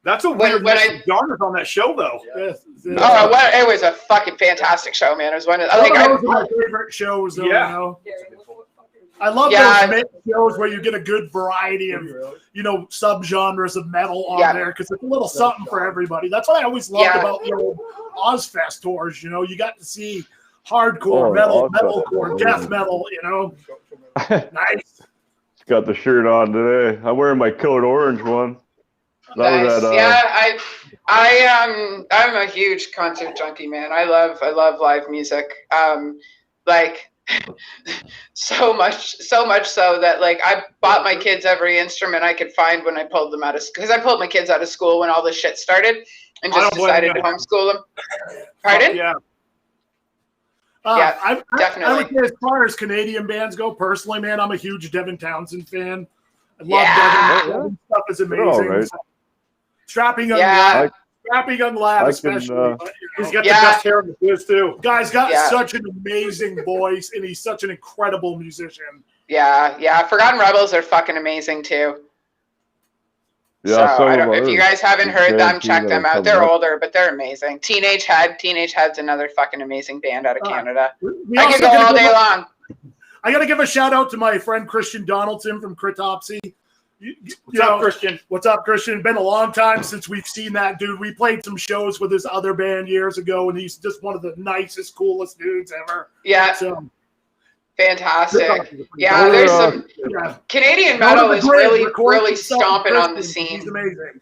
Speaker 5: That's a weird genres on that show, though.
Speaker 2: It was a fucking fantastic show, man. It was one of
Speaker 3: my favorite shows, though.
Speaker 5: Yeah.
Speaker 3: You know? I love those shows where you get a good variety of, subgenres of metal on there, because it's a little something for everybody. That's what I always loved about the old Ozfest tours. You got to see hardcore metal, metalcore, death metal. Nice.
Speaker 1: Got the shirt on today. I'm wearing my Code Orange one.
Speaker 2: Nice. I'm a huge concert junkie, man. I love live music. So much so that I bought my kids every instrument I could find when I pulled them out of school, because I pulled my kids out of school when all this shit started and just decided to homeschool them. Pardon?
Speaker 5: Yeah.
Speaker 2: Definitely.
Speaker 3: I would say, as far as Canadian bands go, personally, man, I'm a huge Devin Townsend fan. I love Devin. Devin stuff is amazing.
Speaker 1: Right.
Speaker 3: Strapping Unlab, especially.
Speaker 5: He's got the best hair in the biz, too.
Speaker 3: Guy's got such an amazing voice, and he's such an incredible musician.
Speaker 2: Yeah. Forgotten Rebels are fucking amazing, too.
Speaker 1: Yeah,
Speaker 2: so if you guys haven't heard them, check them out. They're older, but they're amazing. Teenage Head's another fucking amazing band out of Canada. I could go all day long.
Speaker 3: I got to give a shout out to my friend Christian Donaldson from Critopsy.
Speaker 5: What's up, Christian?
Speaker 3: What's up, Christian? Been a long time since we've seen that dude. We played some shows with his other band years ago, and he's just one of the nicest, coolest dudes ever.
Speaker 2: Yeah.
Speaker 3: So
Speaker 2: fantastic. Yeah, there's some Canadian metal is really stomping on the scene.
Speaker 3: He's amazing.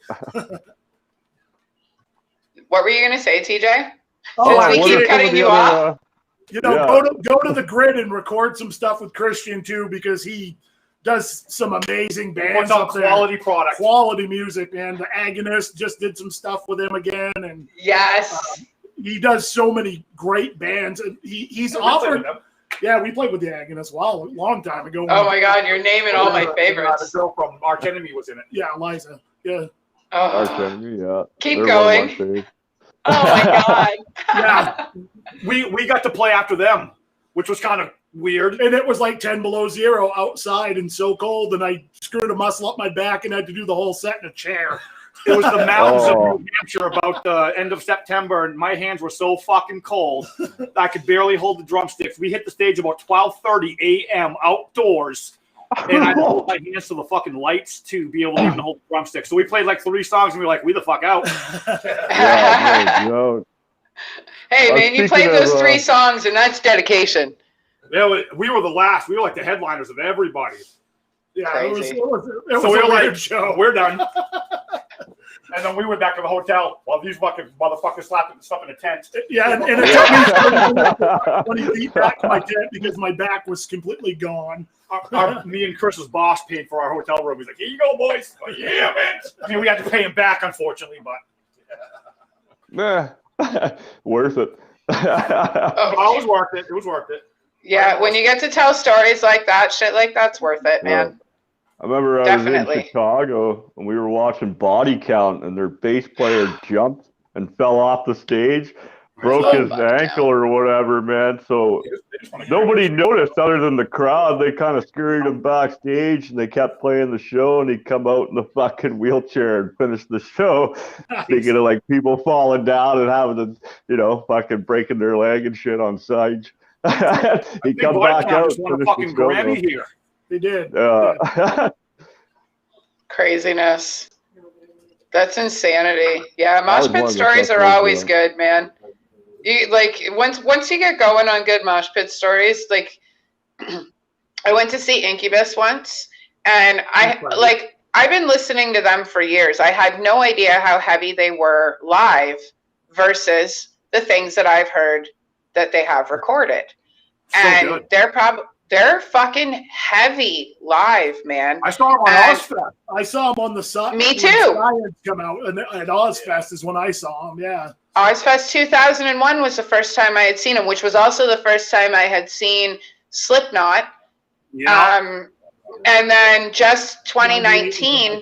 Speaker 2: What were you gonna say, TJ?
Speaker 3: Oh,
Speaker 2: we keep cutting you off.
Speaker 3: Go to the grid and record some stuff with Christian too, because he does some amazing bands up there.
Speaker 5: Quality product.
Speaker 3: Quality music, man. The Agonist just did some stuff with him again. And
Speaker 2: yes.
Speaker 3: He does so many great bands. And he's offered. Yeah, we played with the Agonist a long time ago.
Speaker 2: Oh my God, you're naming all my favorites.
Speaker 5: The girl from Arch Enemy was in it.
Speaker 3: Yeah, Eliza. Yeah.
Speaker 1: Arch Enemy, yeah.
Speaker 2: Keep going. Oh my God.
Speaker 5: Yeah. We got to play after them, which was kind of weird.
Speaker 3: And it was like 10 below zero outside and so cold, and I screwed a muscle up my back and had to do the whole set in a chair.
Speaker 5: It was the mountains of New Hampshire about the end of September, and my hands were so fucking cold I could barely hold the drumsticks. We hit the stage about 12:30 a.m. outdoors, and I had to hold my hands to the fucking lights to be able to even hold the drumsticks. So we played like 3 songs, and we were like, we the fuck out.
Speaker 2: Hey, man, you played those 3 songs, and that's dedication.
Speaker 5: Yeah, we were the last. We were like the headliners of everybody.
Speaker 3: Yeah,
Speaker 2: crazy.
Speaker 3: It was
Speaker 5: so we were like,
Speaker 3: show.
Speaker 5: We're done. And then we went back to the hotel while these fucking motherfuckers slapped stuff in a tent.
Speaker 3: Yeah, and it took me 20 feet back to my tent because my back was completely gone.
Speaker 5: Me and Chris's boss paid for our hotel room. He's like, here you go, boys. Like, yeah, man. I mean, we had to pay him back, unfortunately, but.
Speaker 1: Worth it.
Speaker 5: It was worth it. It was worth it.
Speaker 2: Yeah, when you get to tell stories like that, shit like that's worth it, man.
Speaker 1: I remember I was in Chicago and we were watching Body Count, and their bass player jumped and fell off the stage, broke his ankle or whatever, man. So nobody noticed other than the crowd. They kind of scurried him backstage, and they kept playing the show, and he'd come out in the fucking wheelchair and finish the show, thinking of like people falling down and having to, fucking breaking their leg and shit on stage. He come back out.
Speaker 5: Just won a fucking Grammy here.
Speaker 3: They did.
Speaker 2: Craziness. That's insanity. Yeah, mosh pit stories are always good, man. You once you get going on good mosh pit stories, like I went to see Incubus once, and I've been listening to them for years. I had no idea how heavy they were live versus the things that I've heard that they have recorded. And they're They're fucking heavy live, man.
Speaker 3: I saw them on Ozfest. I saw them on the side.
Speaker 2: Me too.
Speaker 3: Come out at Ozfest is when I saw them. Yeah.
Speaker 2: Ozfest 2001 was the first time I had seen them, which was also the first time I had seen Slipknot.
Speaker 5: Yeah.
Speaker 2: And then just 2019,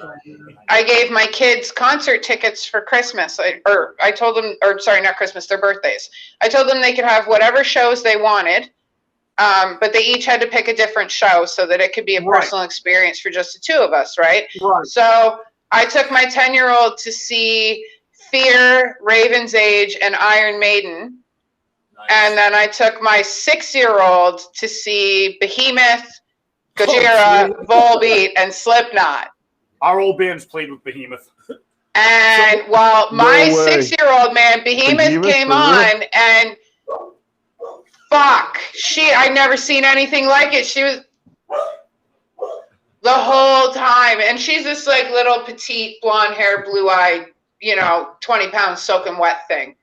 Speaker 2: I gave my kids concert tickets for Christmas. I told them, or sorry, not Christmas, their birthdays. I told them they could have whatever shows they wanted, but they each had to pick a different show so that it could be a personal experience for just the two of us, right? So I took my 10-year-old to see Fear, Raven's Age, and Iron Maiden. Nice. And then I took my 6-year-old to see Behemoth, Gojira, Volbeat, and Slipknot.
Speaker 5: Our old bands played with Behemoth.
Speaker 2: And while my 6-year-old, man, Behemoth came on, and fuck, I never seen anything like it. She was the whole time, and she's this like little petite, blonde hair, blue-eyed, 20 pounds soaking wet thing.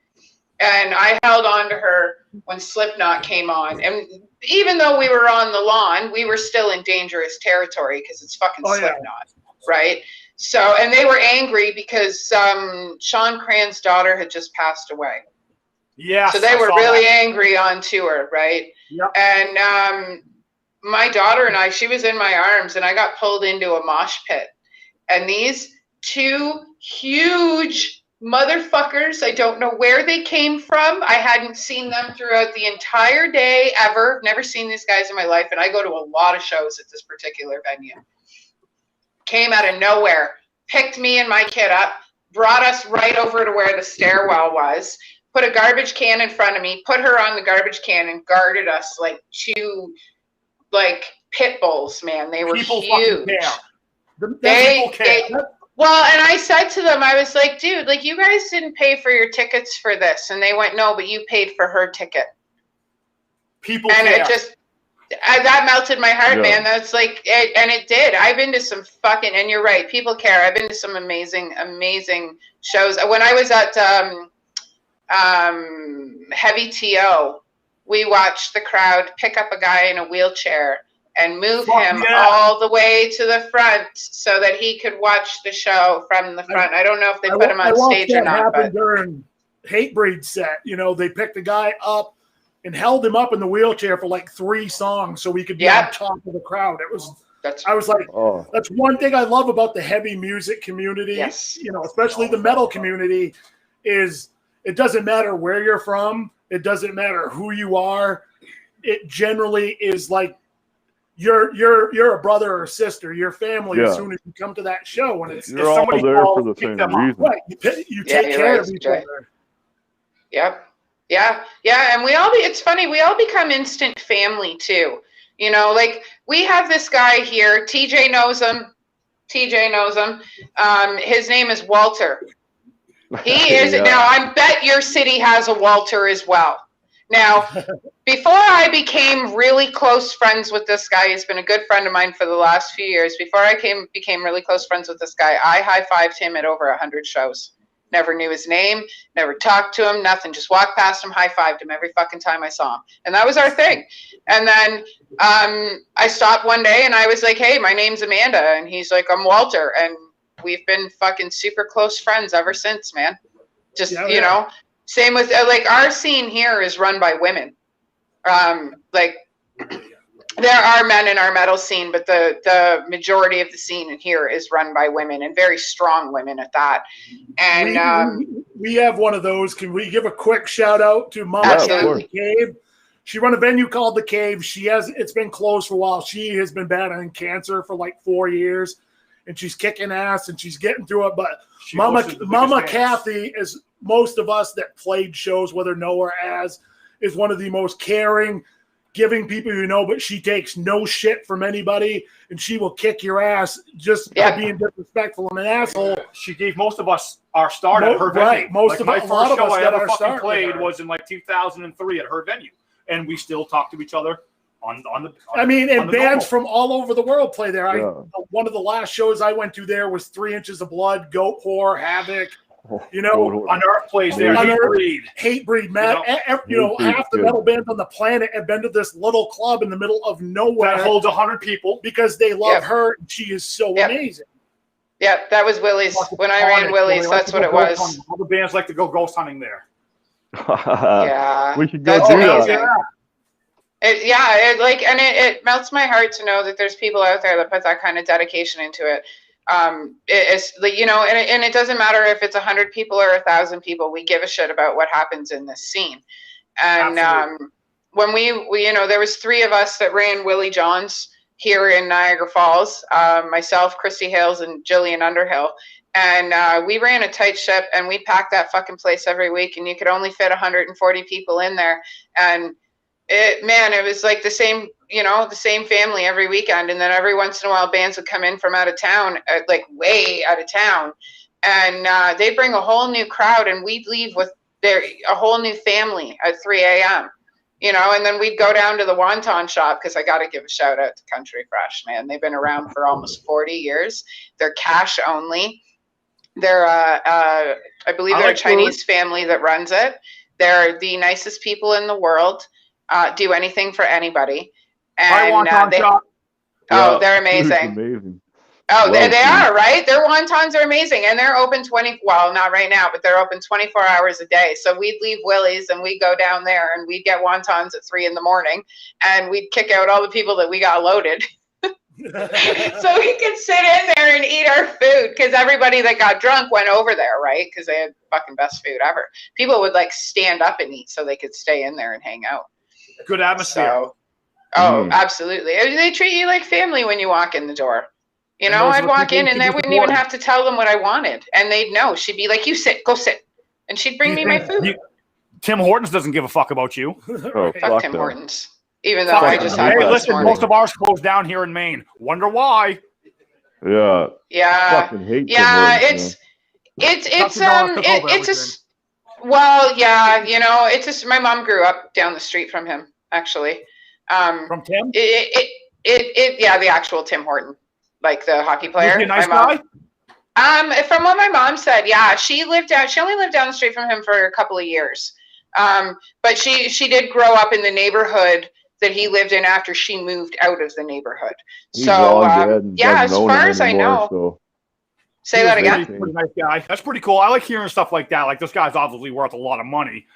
Speaker 2: And I held on to her when Slipknot came on. And even though we were on the lawn, we were still in dangerous territory because it's fucking Slipknot, right? So, and they were angry because Sean Cran's daughter had just passed away.
Speaker 5: Yeah.
Speaker 2: So they were really angry on tour, right?
Speaker 5: Yep.
Speaker 2: And my daughter and I, she was in my arms, and I got pulled into a mosh pit. And these two huge motherfuckers, I don't know where they came from. I hadn't seen them throughout the entire day ever. Never seen these guys in my life, and I go to a lot of shows at this particular venue. Came out of nowhere, picked me and my kid up, brought us right over to where the stairwell was, put a garbage can in front of me, put her on the garbage can, and guarded us like two pit bulls, man. They were
Speaker 5: people
Speaker 2: huge.
Speaker 5: People care.
Speaker 2: Well, and I said to them, I was like, dude, you guys didn't pay for your tickets for this. And they went, no, but you paid for her ticket.
Speaker 5: People
Speaker 2: and
Speaker 5: care.
Speaker 2: It just, that melted my heart, man. That's and it did. I've been to some fucking, and you're right, people care. I've been to some amazing, amazing shows. When I was at Heavy TO, we watched the crowd pick up a guy in a wheelchair and move him all the way to the front so that he could watch the show from the front. I don't know if they put him on stage or not.
Speaker 3: But during Hatebreed set, they picked the guy up and held him up in the wheelchair for like 3 songs so he could be on top of the crowd. I was like, that's one thing I love about the heavy music community.
Speaker 2: Yes.
Speaker 3: Especially the metal community, is it doesn't matter where you're from. It doesn't matter who you are. It generally is like, you're a brother or sister, your family as soon as you come to that show, and
Speaker 1: you're all there for the same reason.
Speaker 3: Right, you take care of each other.
Speaker 2: Yep. Yeah. And it's funny, we all become instant family too. We have this guy here, TJ knows him. His name is Walter. He is now. I bet your city has a Walter as well. Now, before I became really close friends with this guy, he's been a good friend of mine for the last few years. Before I became really close friends with this guy, I high-fived him at over 100 shows. Never knew his name, never talked to him, nothing. Just walked past him, high-fived him every fucking time I saw him. And that was our thing. And then I stopped one day and I was like, hey, my name's Amanda. And he's like, I'm Walter. And we've been fucking super close friends ever since, man. Just, Same with our scene here is run by women. There are men in our metal scene, but the majority of the scene in here is run by women, and very strong women at that. And
Speaker 3: we have one of those. Can we give a quick shout out to Mama
Speaker 2: Absolutely.
Speaker 3: The Cave? She run a venue called The Cave. It's been closed for a while. She has been battling cancer for like 4 years, and she's kicking ass and she's getting through it. But Mama Kathy, as most of us that played shows, whether know or as, is one of the most caring, giving people but she takes no shit from anybody, and she will kick your ass just by being disrespectful and an asshole.
Speaker 5: She gave most of us our start at her venue.
Speaker 3: Right, my first show I ever
Speaker 5: fucking played was in like 2003 at her venue, and we still talk to each other on the
Speaker 3: bands from all over the world play there. One of the last shows I went to there was 3 Inches of Blood, Goat Whore, Havoc. You know,
Speaker 5: Unearth plays there.
Speaker 3: Hate Breed, man. Half the metal bands on the planet have been to this little club in the middle of nowhere
Speaker 5: that holds 100 people
Speaker 3: because they love her and she is so amazing.
Speaker 2: Yeah, that was Willie's. When I ran Willie's, that's what it was.
Speaker 5: All the bands like to go ghost hunting there.
Speaker 2: Yeah,
Speaker 1: we should go do
Speaker 2: amazing.
Speaker 1: that.
Speaker 2: It melts my heart to know that there's people out there that put that kind of dedication into it. It's like, you know, and it doesn't matter if it's 100 people or 1,000 people. We give a shit about what happens in this scene. And when we you know, there was 3 of us that ran Willie John's here in Niagara Falls, myself, Christy Hales, and Jillian Underhill. And we ran a tight ship, and we packed that fucking place every week, and you could only fit 140 people in there. And it was like the same, you know, the same family every weekend. And then every once in a while, bands would come in from out of town, like way out of town. And they'd bring a whole new crowd, and we'd leave with a whole new family at 3 a.m., you know, and then we'd go down to the wonton shop, because I got to give a shout out to Country Fresh, man. They've been around for almost 40 years. They're cash only. They're, I believe they're a Chinese family that runs it. They're the nicest people in the world. Do anything for anybody. And they're amazing. Oh, they are, right? Their wontons are amazing. And they're open not right now, but they're open 24 hours a day. So we'd leave Willie's and we'd go down there and we'd get wontons at 3 a.m. and we'd kick out all the people that we got loaded. So we could sit in there and eat our food, because everybody that got drunk went over there, right? Because they had fucking best food ever. People would like stand up and eat so they could stay in there and hang out.
Speaker 5: Good atmosphere.
Speaker 2: Absolutely. They treat you like family when you walk in the door. You know, I'd walk in and they wouldn't even have to tell them what I wanted. And they'd know. She'd be like, go sit. And she'd bring me my food.
Speaker 5: Tim Hortons doesn't give a fuck about you.
Speaker 2: Fuck Tim Hortons. Even though I just had one this morning.
Speaker 5: Most of ours closed down here in Maine. Wonder why.
Speaker 1: Yeah.
Speaker 2: Yeah.
Speaker 1: Fucking hate
Speaker 2: well, yeah, you know, it's just, my mom grew up down the street from him, actually.
Speaker 5: From Tim?
Speaker 2: Yeah, the actual Tim Horton, like the hockey player.
Speaker 5: Was he a nice guy?
Speaker 2: From what my mom said, yeah, she only lived down the street from him for a couple of years. But she did grow up in the neighborhood that he lived in after she moved out of the neighborhood. As far as I know.
Speaker 1: So.
Speaker 2: Say that again.
Speaker 5: Pretty nice guy. That's pretty cool. I like hearing stuff like that. Like, this guy's obviously worth a lot of money.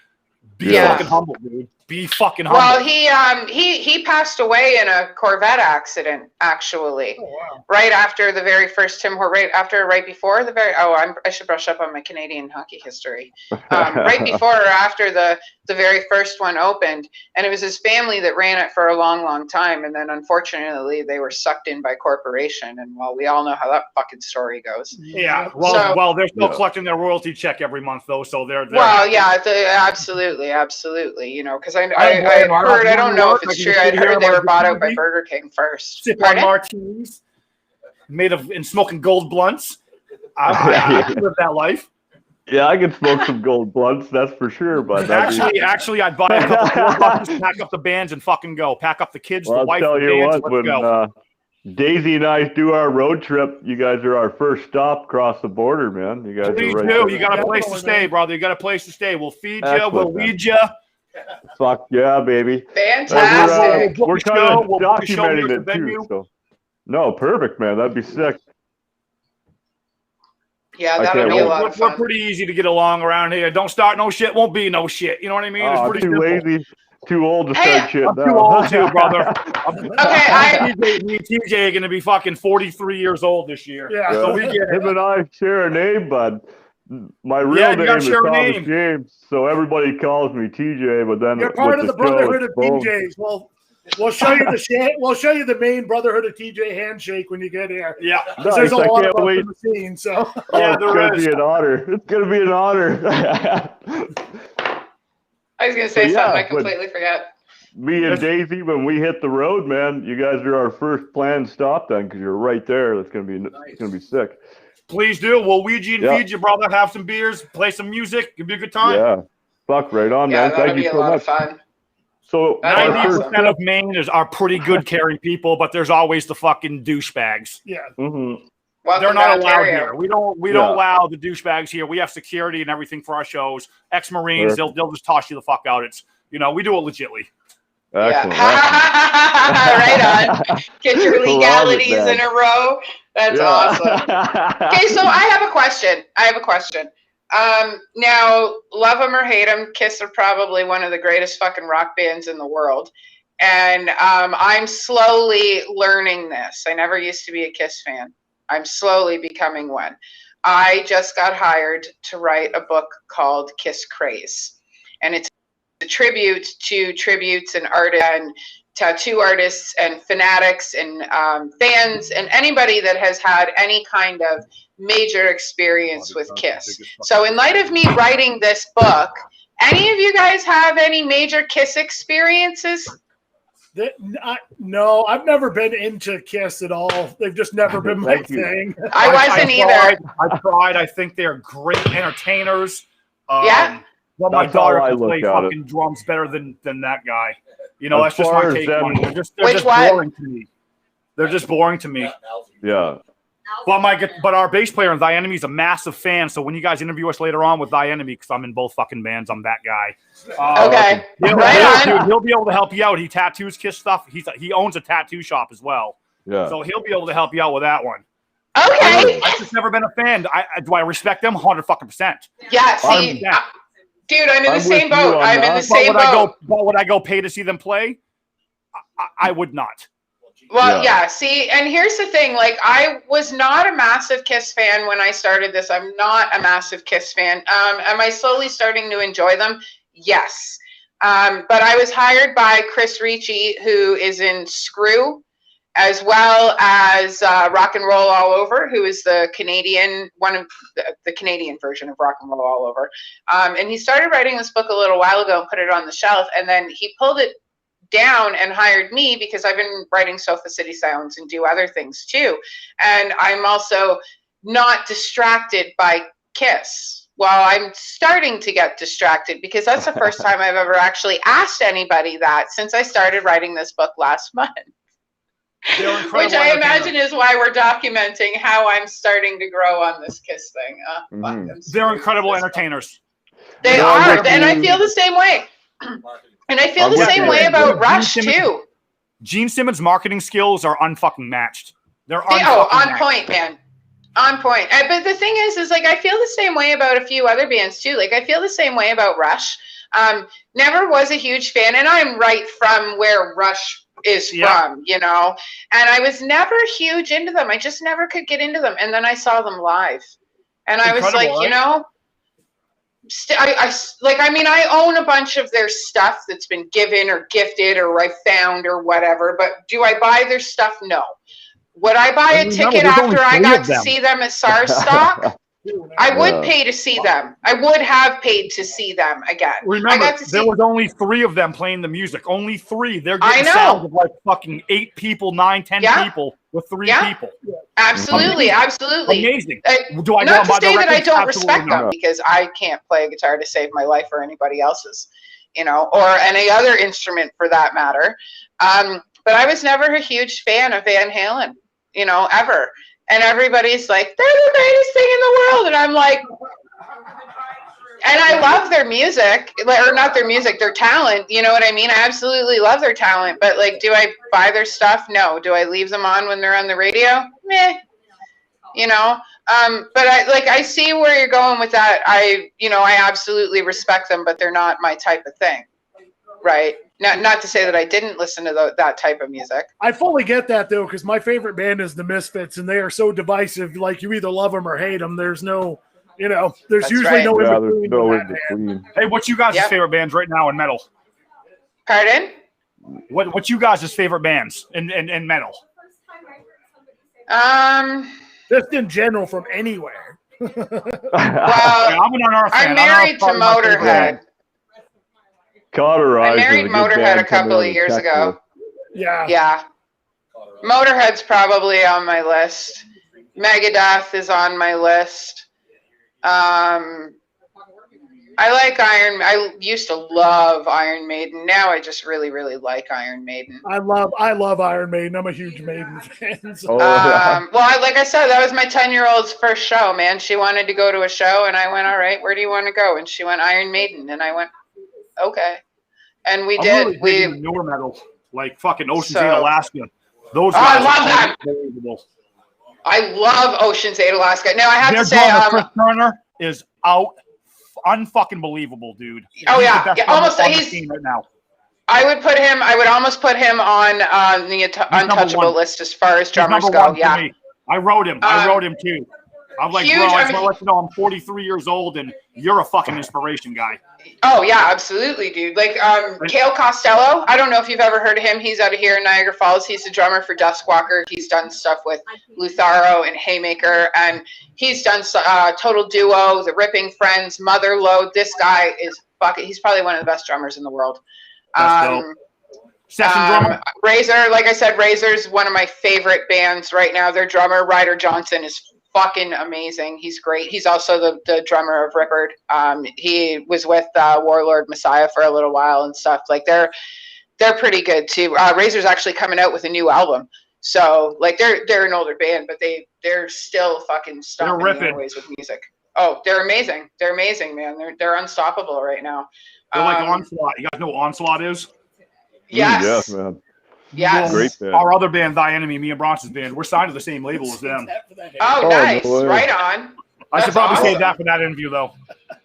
Speaker 5: Be fucking humble, dude. Be fucking humble.
Speaker 2: Well, he passed away in a Corvette accident, actually. Oh, wow. Right after the very first Tim Horton, right before the very. I should brush up on my Canadian hockey history. Right before or after the very first one opened, and it was his family that ran it for a long, long time, and then unfortunately they were sucked in by corporation, and well, we all know how that fucking story goes.
Speaker 5: Yeah. Well, they're still collecting their royalty check every month, though, so they're
Speaker 2: well, yeah, absolutely. You know, because I heard, I don't know if it's true. I heard they were bought out by Burger King first.
Speaker 5: Sip on martinis, and smoking gold blunts. I can live that life.
Speaker 1: Yeah, I can smoke some gold blunts, that's for sure. But
Speaker 5: actually, I'd buy a couple more bucks, pack up the bands, and fucking go. Pack up the kids, the wife,
Speaker 1: I'll tell
Speaker 5: the
Speaker 1: you
Speaker 5: bands,
Speaker 1: what,
Speaker 5: go.
Speaker 1: Daisy and I do our road trip, you guys are our first stop across the border, man. You guys
Speaker 5: Please
Speaker 1: are right
Speaker 5: do.
Speaker 1: there.
Speaker 5: You got a place to stay, brother. You got a place to stay. We'll feed you. We'll lead you.
Speaker 1: Fuck yeah, baby.
Speaker 2: Fantastic.
Speaker 1: We're kind of documenting it too. So. No, perfect, man. That'd be sick.
Speaker 2: Yeah, that'll be a lot of fun.
Speaker 5: We're pretty easy to get along around here. Don't start no shit, won't be no shit. You know what I mean? It's pretty
Speaker 1: too
Speaker 5: simple.
Speaker 1: lazy, too old to start shit.
Speaker 5: I'm too old too, brother.
Speaker 2: Me
Speaker 5: and TJ are going to be fucking 43 years old this year.
Speaker 3: Yeah.
Speaker 5: So we get
Speaker 1: him and I share a name, bud. My real name is Thomas James, so everybody calls me TJ. But then
Speaker 3: you're part of the Brotherhood of TJs. Well, we'll show you the main Brotherhood of TJ handshake when you get here.
Speaker 5: Yeah,
Speaker 1: nice.
Speaker 3: There's a lot of
Speaker 1: wait.
Speaker 3: in the scene. So
Speaker 5: yeah,
Speaker 1: it's gonna be an honor. It's gonna be an honor.
Speaker 2: I was gonna say something I completely forgot.
Speaker 1: Me and Daisy, when we hit the road, man, you guys are our first planned stop then, because you're right there. That's gonna be it's gonna be sick.
Speaker 5: Please do. We'll Ouija and feed you, brother. Have some beers, play some music. It'll be a good time.
Speaker 1: Yeah. Fuck, right on, man. Thank you so much.
Speaker 2: Of fun.
Speaker 1: So
Speaker 5: 90% of Maine are pretty good caring people, but there's always the fucking douchebags.
Speaker 3: Yeah.
Speaker 1: Mm-hmm.
Speaker 2: Welcome
Speaker 5: They're not
Speaker 2: to
Speaker 5: allowed
Speaker 2: Ontario.
Speaker 5: here. We don't allow the douchebags here. We have security and everything for our shows. Ex-Marines, they'll just toss you the fuck out. It's we do it legitly.
Speaker 1: Excellent.
Speaker 2: Right on. Get your legalities in a row. That's awesome. Okay, so I have a question. Now, love them or hate them, Kiss are probably one of the greatest fucking rock bands in the world. And I'm slowly learning this. I never used to be a Kiss fan. I'm slowly becoming one. I just got hired to write a book called Kiss Craze. And it's a tribute to tributes and artists and tattoo artists and fanatics and fans and anybody that has had any kind of major experience with Kiss. So in light of me writing this book, any of you guys have any major Kiss experiences?
Speaker 3: No, I've never been into Kiss at all. They've just never been my thing.
Speaker 2: I wasn't either.
Speaker 5: I tried. I think they're great entertainers.
Speaker 2: Yeah.
Speaker 5: Well, my daughter can play fucking drums better than that guy. That's just my take on it. They're just boring to me. They're just boring to me.
Speaker 1: Yeah.
Speaker 5: But our bass player in Thy Enemy is a massive fan. So when you guys interview us later on with Thy Enemy, because I'm in both fucking bands, I'm that guy.
Speaker 2: Okay.
Speaker 5: He'll be able to help you out. He tattoos Kiss stuff. He owns a tattoo shop as well.
Speaker 1: Yeah.
Speaker 5: So he'll be able to help you out with that one.
Speaker 2: Okay.
Speaker 5: I've just never been a fan. Do I respect them? 100%.
Speaker 2: Yeah. See, dude, I'm in the same boat. I'm in the same boat.
Speaker 5: But would I go pay to see them play? I would not.
Speaker 2: Well, yeah. See, and here's the thing. Like, I was not a massive Kiss fan when I started this. I'm not a massive Kiss fan. Am I slowly starting to enjoy them? Yes. But I was hired by Chris Ricci, who is in Screw, as well as Rock and Roll All Over, who is the Canadian, one of the Canadian version of Rock and Roll All Over. And he started writing this book a little while ago and put it on the shelf. And then he pulled it down and hired me because I've been writing Sofa City Sounds and do other things too. And I'm also not distracted by Kiss. Well, I'm starting to get distracted because that's the first time I've ever actually asked anybody that since I started writing this book last month. Which I imagine is why we're documenting how I'm starting to grow on this Kiss thing.
Speaker 5: They're incredible entertainers.
Speaker 2: They are, and I feel the same way. And I feel the same way about Rush too.
Speaker 5: Gene Simmons' marketing skills are unfucking matched. They're
Speaker 2: on point, man. On point. But the thing is like I feel the same way about a few other bands too. Like I feel the same way about Rush. Never was a huge fan, and I'm right from where Rush is from, And I was never huge into them. I just never could get into them. And then I saw them live, and I was like, right? I own a bunch of their stuff that's been given or gifted or I found or whatever, but do I buy their stuff? No. Would I buy a ticket after I got to see them at SARS Stock? I would pay to see them. I would have paid to see them again.
Speaker 5: Remember, there was only 3 of them playing the music. Only 3. They're getting sounds of like fucking 8 people, 9, 10 people with 3 people.
Speaker 2: Absolutely, absolutely.
Speaker 5: Amazing.
Speaker 2: Do I not to say that I don't respect them because I can't play a guitar to save my life or anybody else's, or any other instrument for that matter. But I was never a huge fan of Van Halen, ever. And everybody's like, they're the greatest thing in the world. And I'm like, and I love their music, or not their music, their talent. You know what I mean? I absolutely love their talent. But like, do I buy their stuff? No. Do I leave them on when they're on the radio? Meh. But I see where you're going with that. I absolutely respect them, but they're not my type of thing. Right. Not to say that I didn't listen to that type of music.
Speaker 3: I fully get that, though, because my favorite band is the Misfits, and they are so divisive. Like, you either love them or hate them. There's no, there's usually no in between.
Speaker 5: Hey, what's you guys' favorite bands right now in metal?
Speaker 2: Pardon?
Speaker 5: What's you guys' favorite bands in metal?
Speaker 3: Just in general from anywhere.
Speaker 2: Well, I'm married to Motorhead.
Speaker 1: Cauterize.
Speaker 2: I married Motorhead a couple of years ago. Yeah. Motorhead's probably on my list. Megadeth is on my list. I like Iron. I used to love Iron Maiden. Now I just really, really like Iron Maiden.
Speaker 3: I love Iron Maiden. I'm a huge Maiden fan. So.
Speaker 2: Well, like I said, that was my 10-year-old's first show, man. She wanted to go to a show, and I went, all right, where do you want to go? And she went Iron Maiden, and I went, okay. And we did.
Speaker 5: Really we newer metal, like fucking Ocean's 8 Alaska. Those guys
Speaker 2: I love that. I love Ocean's 8 Alaska. Now I have to say,
Speaker 5: Chris Turner is out. Unfucking believable, dude.
Speaker 2: Oh yeah, almost.
Speaker 5: He's right now.
Speaker 2: I would almost put him on the untouchable list as far as drummers go. Yeah,
Speaker 5: I wrote him. I wrote him too. I'm like, huge, bro, I just want to let you know I'm 43 years old and you're a fucking inspiration guy.
Speaker 2: Oh yeah, absolutely, dude. Like Cale Costello. I don't know if you've ever heard of him. He's out of here in Niagara Falls. He's the drummer for Duskwalker. He's done stuff with Lutharo and Haymaker, and he's done Total Duo, The Ripping Friends, Mother Lode. This guy is fucking. He's probably one of the best drummers in the world.
Speaker 5: Session drummer.
Speaker 2: Razor, like I said, Razor's one of my favorite bands right now. Their drummer Ryder Johnson is fucking amazing. He's great. He's also the drummer of Rippard. He was with Warlord Messiah for a little while and stuff. Like they're pretty good too. Razor's actually coming out with a new album. So like they're an older band, but they're still fucking stomping the airways with music. Oh, they're amazing. They're amazing, man. They're unstoppable right now.
Speaker 5: They're like Onslaught. You guys know what Onslaught is?
Speaker 2: Yes.
Speaker 1: Yes, man.
Speaker 2: Yes.
Speaker 1: Great band.
Speaker 5: Our other band, Thy Enemy, me and Bronx's band, we're signed to the same label as them.
Speaker 2: Oh, nice. No, right on.
Speaker 5: I should probably save that for that interview, though.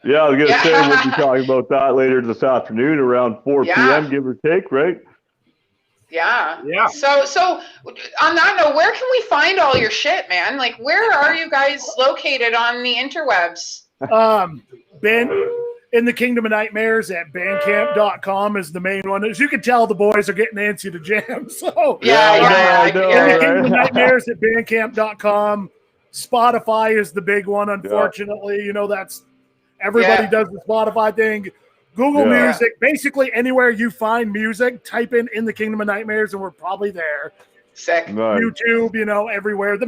Speaker 1: Yeah, I was going to say we'll be talking about that later this afternoon around 4 p.m., give or take, right?
Speaker 2: Yeah.
Speaker 5: Yeah.
Speaker 2: So on that note, where can we find all your shit, man? Like, where are you guys located on the interwebs?
Speaker 3: Ben, in the Kingdom of Nightmares at bandcamp.com is the main one. As you can tell, the boys are getting antsy to jam. So
Speaker 2: I know,
Speaker 3: in the Kingdom of Nightmares at bandcamp.com. Spotify is the big one, unfortunately. You know, that's everybody does the Spotify thing. Google Music, basically anywhere you find music, type in the Kingdom of Nightmares, and we're probably there.
Speaker 2: Sick.
Speaker 1: Nice.
Speaker 3: YouTube, you know, everywhere.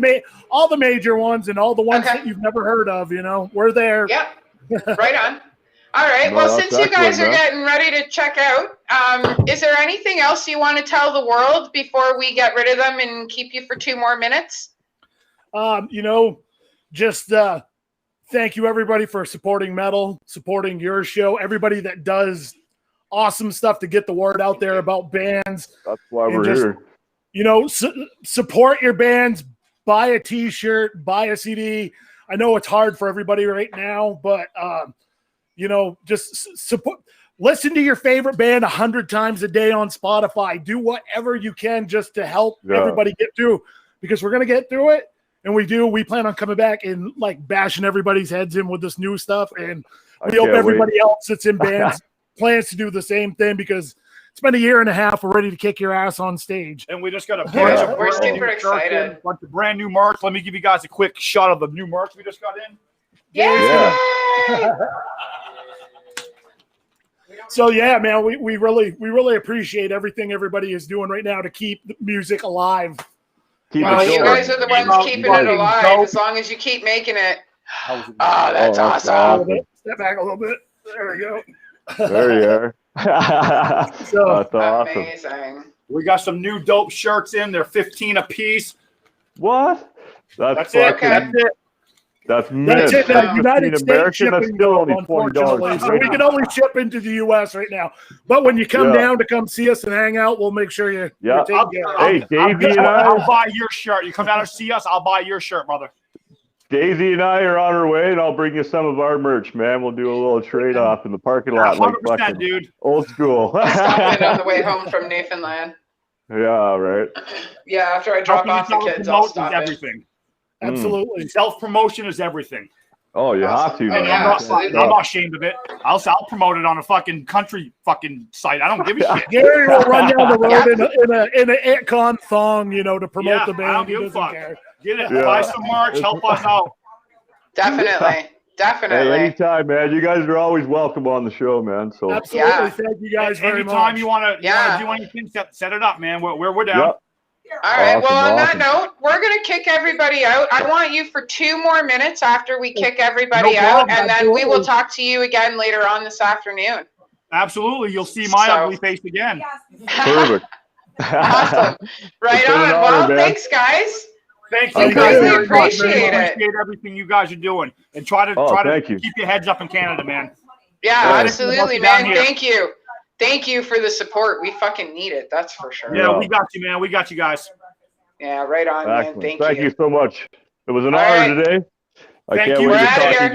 Speaker 3: All the major ones and all the ones that you've never heard of, you know, we're there.
Speaker 2: Yep. Right on. All right. Well, since you guys are getting ready to check out, is there anything else you want to tell the world before we get rid of them and keep you for 2 more minutes?
Speaker 3: You know, just thank you everybody for supporting metal, supporting your show, everybody that does awesome stuff to get the word out there about bands.
Speaker 1: That's why we're here.
Speaker 3: You know, support your bands, buy a t-shirt, buy a CD. I know it's hard for everybody right now, but you know, just support. Listen to your favorite band 100 times a day on Spotify. Do whatever you can just to help everybody get through, because we're gonna get through it, and we plan on coming back and like bashing everybody's heads in with this new stuff, and we hope everybody else that's in bands plans to do the same thing, because it's been a year and a half. We're ready to kick your ass on stage.
Speaker 5: And we just got a bunch of
Speaker 2: we're super excited.
Speaker 5: Bunch of brand new merch. Let me give you guys a quick shot of the new merch we just got in.
Speaker 2: Yeah.
Speaker 3: So yeah, man, we really appreciate everything everybody is doing right now to keep the music alive.
Speaker 2: Well, you guys are the ones keeping it alive. As long as you keep making it. Oh, that's awesome.
Speaker 3: Step back a little bit. There we go.
Speaker 1: There you are.
Speaker 3: So
Speaker 1: that's awesome.
Speaker 2: Amazing.
Speaker 5: We got some new dope shirts in. They're $15 a piece.
Speaker 1: What?
Speaker 5: That's it.
Speaker 2: Okay.
Speaker 1: That's
Speaker 3: it. United States
Speaker 1: American, that's
Speaker 3: shipping,
Speaker 1: still only
Speaker 3: unfortunately.
Speaker 1: $40.
Speaker 3: So we can only ship into the U.S. right now. But when you come down to come see us and hang out, we'll make sure you're taken care of.
Speaker 1: Hey, Davey and
Speaker 5: I'll buy your shirt. You come down and see us, I'll buy your shirt, brother.
Speaker 1: Daisy and I are on our way, and I'll bring you some of our merch, man. We'll do a little trade-off in the parking lot.
Speaker 5: 100%, dude.
Speaker 1: Old school.
Speaker 2: Stop in on the way home from Newfoundland.
Speaker 1: Yeah, right.
Speaker 2: Yeah, after I drop off the kids, I'll stop
Speaker 5: everything.
Speaker 3: Absolutely.
Speaker 5: Self-promotion is everything.
Speaker 1: Oh, you have to, man.
Speaker 2: Absolutely.
Speaker 5: I'm not ashamed of it. I'll promote it on a fucking country fucking site. I don't give a shit.
Speaker 3: Gary will run down the road in an Itcon thong, you know, to promote the band.
Speaker 5: I don't give a fuck. Get it. Buy some merch. Help us out.
Speaker 2: Definitely.
Speaker 1: Hey, anytime, man. You guys are always welcome on the show, man. So
Speaker 3: absolutely, thank you guys very much.
Speaker 5: Anytime you want to do anything, set it up, man. We're down.
Speaker 2: All right.
Speaker 1: Awesome,
Speaker 2: Well, on that
Speaker 1: awesome.
Speaker 2: note, we're going to kick everybody out. I want you for 2 more minutes after we kick everybody
Speaker 5: No
Speaker 2: out,
Speaker 5: problem,
Speaker 2: and then we will
Speaker 5: absolutely.
Speaker 2: talk to you again later on this afternoon.
Speaker 5: Absolutely. You'll see my
Speaker 2: So-
Speaker 5: ugly face again.
Speaker 1: Perfect.
Speaker 2: Awesome. Right
Speaker 1: It's been an
Speaker 2: on.
Speaker 1: honor,
Speaker 2: Well,
Speaker 1: man.
Speaker 2: thanks, guys.
Speaker 5: Thank
Speaker 1: I
Speaker 5: you guys
Speaker 1: greatly
Speaker 5: very much. I
Speaker 2: appreciate it.
Speaker 5: appreciate everything you guys are doing, and try to
Speaker 1: thank you.
Speaker 5: keep your heads up in Canada, man.
Speaker 2: Yeah,
Speaker 1: Yeah.
Speaker 2: absolutely,
Speaker 5: Down
Speaker 2: man.
Speaker 5: here.
Speaker 2: Thank you. Thank you for the support. We fucking need it. That's for sure.
Speaker 5: Yeah,
Speaker 1: Yeah.
Speaker 5: we got you, man. We got you guys.
Speaker 2: Yeah, right on, man.
Speaker 1: Excellent.
Speaker 2: Thank
Speaker 1: Thank
Speaker 2: you.
Speaker 1: you so much. It was an
Speaker 2: All
Speaker 1: honor
Speaker 2: right.
Speaker 1: today. I
Speaker 5: Thank
Speaker 1: can't
Speaker 5: you.
Speaker 1: wait
Speaker 2: We're
Speaker 1: to
Speaker 2: outta
Speaker 1: talk to
Speaker 2: here.
Speaker 1: you guys.